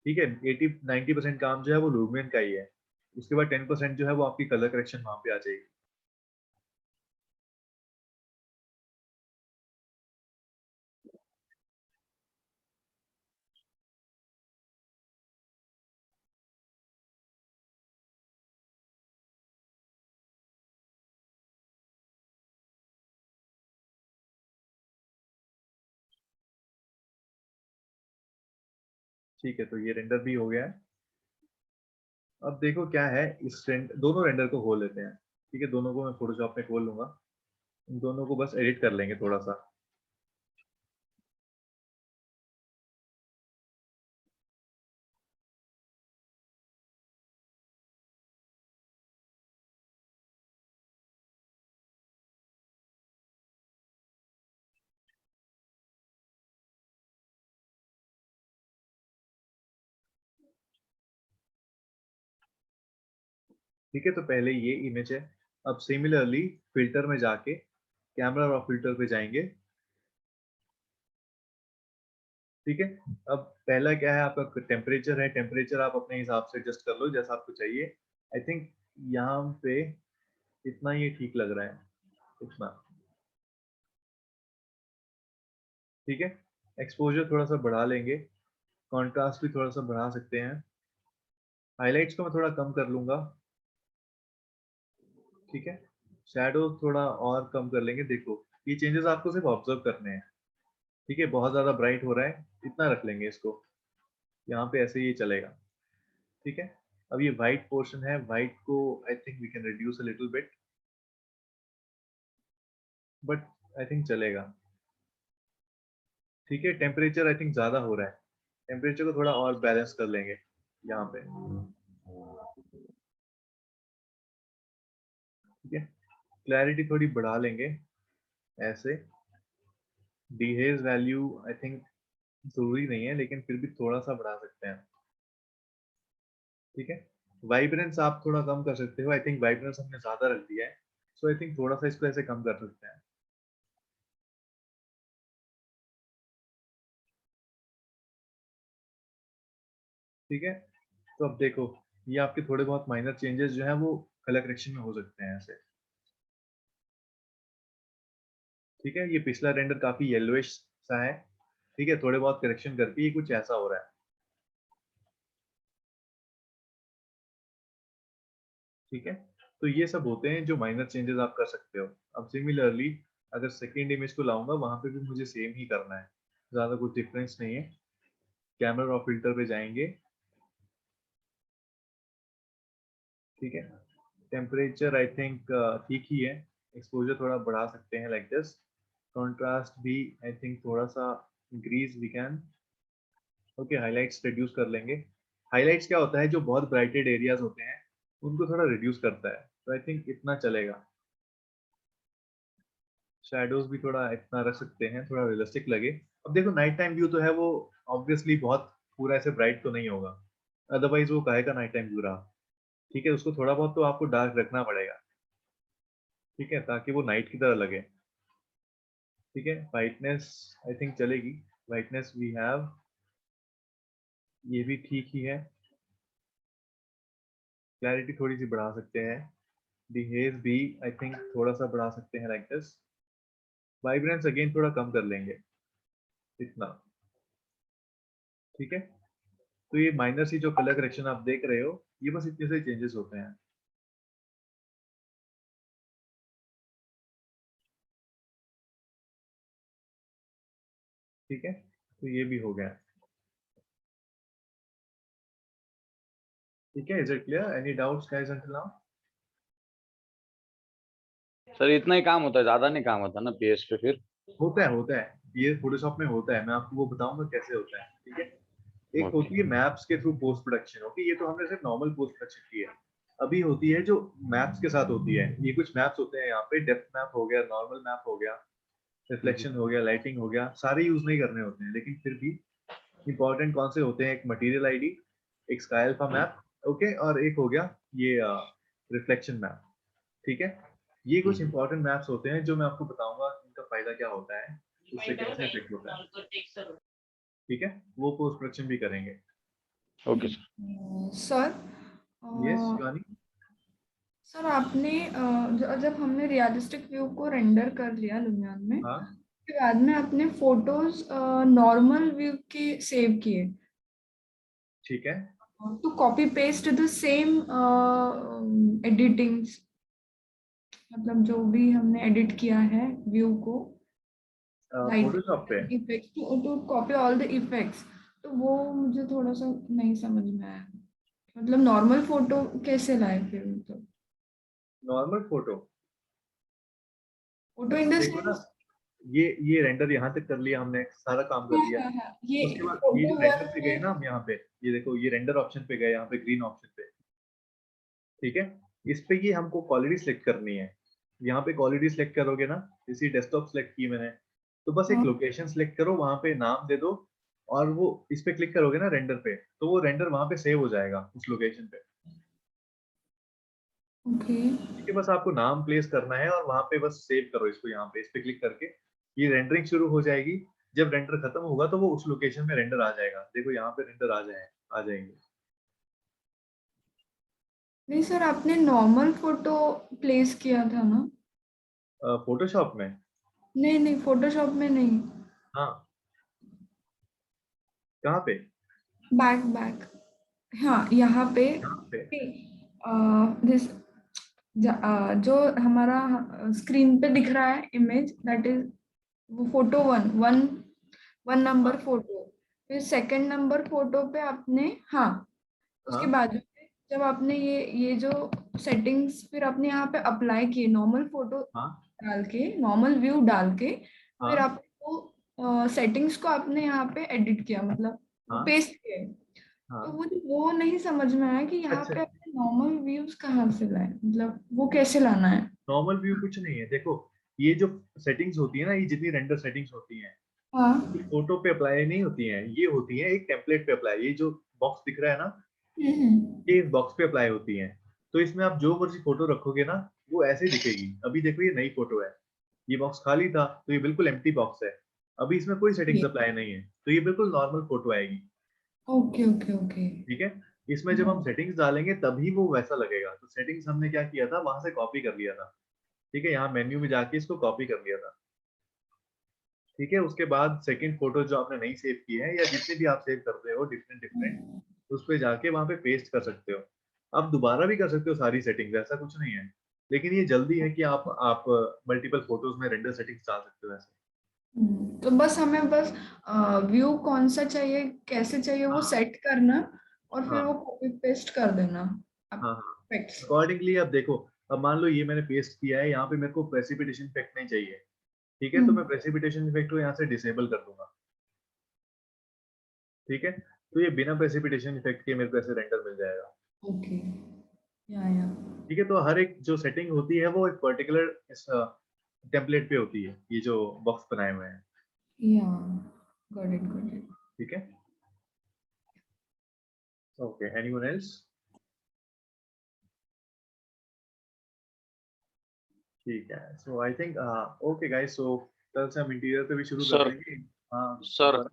ठीक है, 80-90% काम जो है वो लूमियन का ही है। उसके बाद 10% जो है वो आपकी कलर करेक्शन वहां पे आ जाएगी। ठीक है, तो ये रेंडर भी हो गया है। अब देखो क्या है, इस दोनों रेंडर को खोल लेते हैं। ठीक है, दोनों को मैं फोटोशॉप में खोल लूंगा, इन दोनों को बस एडिट कर लेंगे थोड़ा सा। ठीक है, तो पहले ये इमेज है। अब सिमिलरली फिल्टर में जाके कैमरा रॉ फिल्टर पे जाएंगे। ठीक है, अब पहला क्या है, आपका टेम्परेचर है, टेम्परेचर आप अपने हिसाब से एडजस्ट कर लो जैसा आपको चाहिए। आई थिंक यहाँ पे इतना ये ठीक लग रहा है, इतना। ठीक है, एक्सपोजर थोड़ा सा बढ़ा लेंगे, कॉन्ट्रास्ट भी थोड़ा सा बढ़ा सकते हैं, हाइलाइट्स को मैं थोड़ा कम कर लूंगा। ठीक है, शैडो थोड़ा और कम कर लेंगे। देखो ये चेंजेस आपको सिर्फ ऑब्जर्व करने हैं। ठीक है, बहुत ज्यादा ब्राइट हो रहा है, इतना रख लेंगे इसको, यहाँ पे ऐसे ही चलेगा। ठीक है, अब ये व्हाइट पोर्शन है, व्हाइट को I think we can reduce a little bit, but I think चलेगा। ठीक है, टेम्परेचर आई थिंक ज्यादा हो रहा है, टेम्परेचर को थोड़ा और बैलेंस कर लेंगे यहाँ पे। ठीक है, क्लैरिटी थोड़ी बढ़ा लेंगे ऐसे। डीहेज वैल्यू आई थिंक जरूरी नहीं है, लेकिन फिर भी थोड़ा सा बढ़ा सकते हैं। ठीक है, वाइब्रेंस आप थोड़ा कम कर सकते हो, आई थिंक वाइब्रेंस हमने ज्यादा रख दिया है, सो आई थिंक थोड़ा सा इसको ऐसे कम कर सकते हैं। ठीक है, तो अब देखो ये आपके थोड़े बहुत माइनर चेंजेस जो है वो कलर करेक्शन में हो सकते हैं ऐसे। ठीक है, ये पिछला रेंडर काफी येलोइश सा है, ठीक है, थोड़े बहुत करेक्शन करके ये कुछ ऐसा हो रहा है। ठीक है, तो ये सब होते हैं जो माइनर चेंजेस आप कर सकते हो। अब सिमिलरली अगर सेकेंड इमेज को लाऊंगा वहां पे भी मुझे सेम ही करना है, ज्यादा कुछ डिफरेंस नहीं है। कैमरा और फिल्टर पे जाएंगे, ठीक है, टेम्परेचर आई थिंक ठीक ही है, एक्सपोजर थोड़ा बढ़ा सकते हैं लाइक दिस, कॉन्ट्रास्ट भी आई थिंक थोड़ा सा increase we can, okay, highlights reduce कर लेंगे। हाइलाइट्स क्या होता है, जो बहुत ब्राइटेड एरियाज होते हैं उनको थोड़ा रिड्यूस करता है, तो आई थिंक इतना चलेगा। शैडोज भी थोड़ा इतना रख सकते हैं, थोड़ा रियलिस्टिक लगे। अब देखो नाइट टाइम व्यू तो है, वो ऑब्वियसली बहुत पूरा ऐसे ब्राइट तो नहीं होगा, अदरवाइज वो काहे का नाइट टाइम व्यू रहा। ठीक है, उसको थोड़ा बहुत तो आपको डार्क रखना पड़ेगा, ठीक है, ताकि वो नाइट की तरह लगे। ठीक है, ब्राइटनेस आई थिंक चलेगी, ब्राइटनेस वी हैव, ये भी ठीक ही है। क्लैरिटी थोड़ी सी बढ़ा सकते हैं, डिहेज भी आई थिंक थोड़ा सा बढ़ा सकते हैं लाइक दिस। वाइब्रेंस अगेन थोड़ा कम कर लेंगे, इतना। ठीक है, तो ये माइनर सी जो कलर करेक्शन आप देख रहे हो, ये बस इतने से चेंजेस होते हैं। ठीक है, तो ये भी हो गया। ठीक है, is it clear? Any doubts guys until now? Sir इतना ही काम होता है, ज्यादा नहीं काम होता ना पीएस पे फिर? होता है, ये फोटोशॉप में होता है, मैं आपको वो बताऊंगा कैसे होता है। ठीक है, एक Okay. होती है मैप्स के थ्रू पोस्ट प्रोडक्शन, ओके, ये तो हमने सिर्फ नॉर्मल पोस्ट प्रोडक्शन की है। अभी होती है जो मैप्स के साथ होती है, ये कुछ मैप्स होते हैं यहाँ पे, डेप्थ मैप हो गया, नॉर्मल मैप हो गया, रिफ्लेक्शन हो गया, लाइटिंग हो गया, सारे यूज नहीं करने होते हैं, लेकिन फिर भी इंपॉर्टेंट कौन से होते हैं, एक मटेरियल आईडी, एक स्काई अल्फा मैप, ओके, और एक हो गया ये रिफ्लेक्शन मैप। ठीक है, ये कुछ इंपॉर्टेंट मैप्स होते हैं जो मैं आपको बताऊंगा इनका फायदा क्या होता है, उससे कैसे इफेक्ट होता है। ठीक है, वो पोस्ट प्रोडक्शन भी करेंगे। Okay sir. Sir yes Shivani. Sir आपने जब हमने रियलिस्टिक व्यू को रेंडर कर लिया लुमियन में, हाँ, उसके बाद में आपने फोटोज नॉर्मल व्यू के सेव किए, ठीक है, to copy paste the same editings, मतलब जो भी हमने एडिट किया है व्यू को, फोटोशॉप पे। Effects to copy all the effects, तो वो मुझे थोड़ा सा नहीं समझ में आया, मतलब नॉर्मल फोटो कैसे लाए फिर, मतलब normal photo, photo in the देखो ना, सेंस, ये रेंडर यहाँ तक कर लिया हमने, सारा काम कर लिया। ये उसके बाद ये फोटो जो रेंडर वन पे गए ना हम यहाँ पे, ये देखो ये रेंडर ऑप्शन पे गए, यहाँ पे ग्रीन ऑप्शन पे, ठीक है, इस पे ये हमको क्वालिटी सिलेक्ट करनी है। यहाँ पे क्वालिटी सिलेक्ट करोगे ना, इसी डेस्कटॉप सिलेक्ट की मैंने, तो बस एक हाँ, लोकेशन सिलेक्ट करो, वहां पे नाम दे दो, और वो इस पे क्लिक करोगे ना रेंडर पे, तो वो रेंडर वहां पे सेव हो जाएगा उस लोकेशन पे। ओके, ठीक है, बस आपको नाम प्लेस करना है और वहां पे बस सेव करो इसको, यहाँ पे इस पे क्लिक करके ये रेंडरिंग शुरू हो जाएगी। जब रेंडर खत्म होगा तो वो उस लोकेशन में रेंडर आ जाएगा, देखो यहाँ पे रेंडर आ जाएंगे। नहीं सर आपने नॉर्मल फोटो प्लेस किया था ना? फोटोशॉप में? नहीं नहीं, फोटोशॉप में नहीं, हाँ, कहाँ पे? बैक बैक, हाँ यहाँ पे, यहाँ पे? दिस जो हमारा स्क्रीन पे दिख रहा है इमेज, दैट इज वो फोटो वन नंबर फोटो, फिर सेकंड नंबर फोटो पे आपने, हाँ उसके हाँ, बाद जब आपने ये जो सेटिंग्स फिर आपने यहाँ पे अप्लाई किए, नॉर्मल फोटो हाँ, डाल के, नॉर्मल व्यू डाल के, फिर हाँ, आपने वो सेटिंग्स को आपने यहाँ पे एडिट किया, मतलब वो हाँ, पेस्ट किए, तो हाँ। मुझे वो नहीं समझ में आया कि यहाँ अच्छा, पे आपने नॉर्मल व्यूज कहाँ से लाए, मतलब वो कैसे लाना है? नॉर्मल व्यू कुछ नहीं है, देखो ये जो सेटिंग्स होती है ना, ये जितनी रेंडर सेटिंग्स होती हैं, हाँ, फोटो पे अप्लाई नहीं होती हैं, ये होती है एक टेम्पलेट पे अप्लाई, ये जो बॉक्स दिख रहा है ना, हम्म, ये इस बॉक्स पे अप्लाई होती हैं। तो इसमें आप जो मर्जी फोटो रखोगे ना, वो ऐसे ही दिखेगी। अभी देखो ये नई फोटो है, ये बॉक्स खाली था, तो ये बिल्कुल एम्प्टी बॉक्स है, अभी इसमें कोई सेटिंग्स अप्लाई नहीं है, तो ये बिल्कुल नॉर्मल फोटो आएगी। ओके ओके ओके, ठीक है, इसमें जब हम सेटिंग्स डालेंगे तभी वो वैसा लगेगा, तो सेटिंग्स हमने क्या किया था, वहां से कॉपी कर लिया था। ठीक है, यहाँ मेन्यू में जाके इसको कॉपी कर लिया था। ठीक है, उसके बाद सेकंड फोटो जो आपने नहीं सेव की है या जितने भी आप सेव करते हो डिफरेंट डिफरेंट, उस पे जाके वहां पे पेस्ट कर सकते हो। आप दोबारा भी कर सकते हो सारी सेटिंग्स, ऐसा कुछ नहीं है, लेकिन ये जल्दी है कि आप मल्टीपल फोटोज में रेंडर सेटिंग्स डाल सकते हो ऐसे। तो बस हमें बस व्यू कौन सा चाहिए, कैसे चाहिए वो हाँ। सेट करना और फिर हाँ वो कॉपी पेस्ट कर देना। हाँ हाँ, Effects। अकॉर्डिंगली अब देखो, अब मान लो ये मैंने पेस्ट किया है, यहाँ पे मेरे को प्रेसिपिटेशन इफेक्ट नहीं चाहिए, ठीक है, तो मैं प्रेसिपिटेशन इफेक्ट को यहाँ से डिसेबल कर दूंगा। ठीक है, तो ये बिना प्रेसिपिटेशन इफेक्ट के मेरे को ऐसे रेंडर मिल जाएगा। ओके, या ठीक है, तो हर एक जो सेटिंग होती है वो एक पर्टिकुलर टेम्पलेट पे होती है, ये जो बॉक्स बनाए हुए हैं। या गॉट इट। ठीक है, ओके, एनीवन एल्स? ठीक है, सो आई थिंक ओके गाइस, सो कल से हम इंटीरियर पे भी शुरू कर सर देंगे। हाँ सर दोबारा?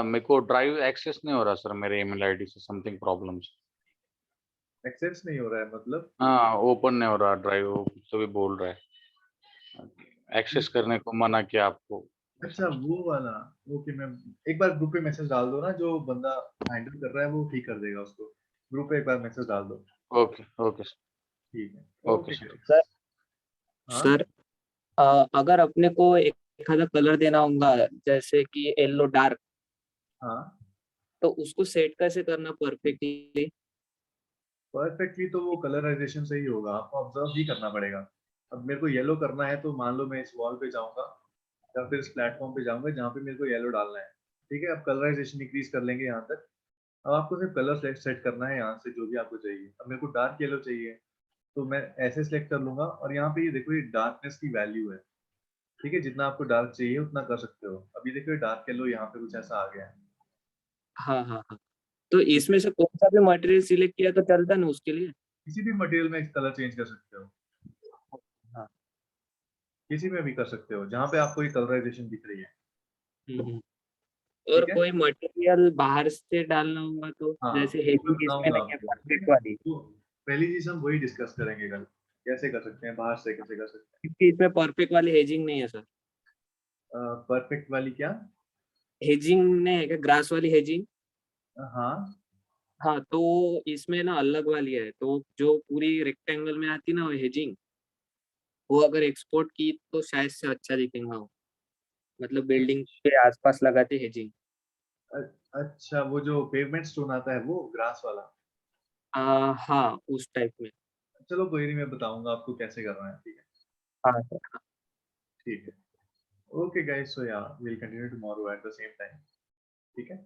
मेरे को ड्राइव एक्सेस नहीं हो रहा सर, मेरे ईमेल आईडी से समथिंग प्रॉब्लम्स। एक्सेस नहीं हो रहा है मतलब? हाँ, ओपन नहीं हो रहा ड्राइव, कुछ तो भी बोल रहा है, एक्सेस करने को मना किया आपको। अच्छा वो वाला, ओके, मैं एक बार ग्रुप पे मैसेज डाल दो ना, जो बंदा हैंडल कर रहा है वो ठीक कर देगा उसको, ग्रुप पे एक बार मैसेज डाल दो। ओके ओके सर, ठीक है, okay okay sir. Guys. Sir हाँ सर अगर अपने को एक आधा कलर देना होगा जैसे कि येलो डार्क, हाँ, तो उसको सेट कैसे करना परफेक्टली? परफेक्टली तो वो कलराइजेशन से ही होगा, आपको ऑब्जर्व ही करना पड़ेगा। अब मेरे को येलो करना है, तो मान लो मैं इस वॉल पे जाऊंगा या फिर इस प्लेटफॉर्म पे जाऊंगा जहाँ पे मेरे को येलो डालना है। ठीक है, अब कलराइजेशन इंक्रीज कर लेंगे यहाँ तक। अब आपको सिर्फ कलर सेट करना है यहाँ से जो भी आपको चाहिए। अब मेरे को डार्क येलो चाहिए, तो मैं ऐसे सिलेक्ट कर लूंगा, और यहाँ पे ये देखो, ये डार्कनेस की वैल्यू है। ठीक है, जितना आपको डार्क चाहिए उतना कर सकते हो। अभी देखो डार्क येलो यहाँ पे कुछ ऐसा आ गया है। हाँ हाँ हाँ, तो ठीक इसमें है, से कौन सा भी मटेरियल सिलेक्ट किया तो चलता ना उसके लिए? किसी भी मटेरियल में कलर चेंज कर सकते हो, हाँ। किसी में भी कर सकते हो जहाँ पे आपको ये कलराइजेशन दिख रही है। हम्म। और ठीक है, कोई मटेरियल बाहर से डालना होगा तो हाँ जैसे वो मैं हेजिंग इसमें बताऊंगा नहीं है आपको। ठीक परफेक्ट है, वाली, तो पहली चीज हम वही डिस्कस करेंगे कल, कैसे कर सकते हैं, बाहर से कैसे कर सकते क्योंकि इसमें परफेक्ट वाली हेजिंग नहीं है सर। हैं। परफेक्ट वाली क्या? हेजिंग नहीं है क्या, ग्रास वाली हेजिंग? हाँ, हाँ, तो इसमें ना अलग वाली है, तो जो पूरी रेक्टेंगल में आती ना वो हेजिंग, वो अगर एक्सपोर्ट की तो शायद से अच्छा दिखेगा वो, मतलब बिल्डिंग के आसपास लगाते हेजिंग। अच्छा, वो जो पेवमेंट स्टोन आता है वो ग्रास वाला? हाँ, उस टाइप में। चलो कोई नहीं, मैं बताऊंगा आपको कैसे करना है। ठीक है, हाँ सर। ठीक है, okay guys, so yeah will continue tomorrow at the same time. ठीक है,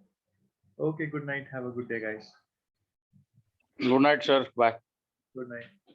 okay, good night, have a good day guys. Good night sir, bye. Good night.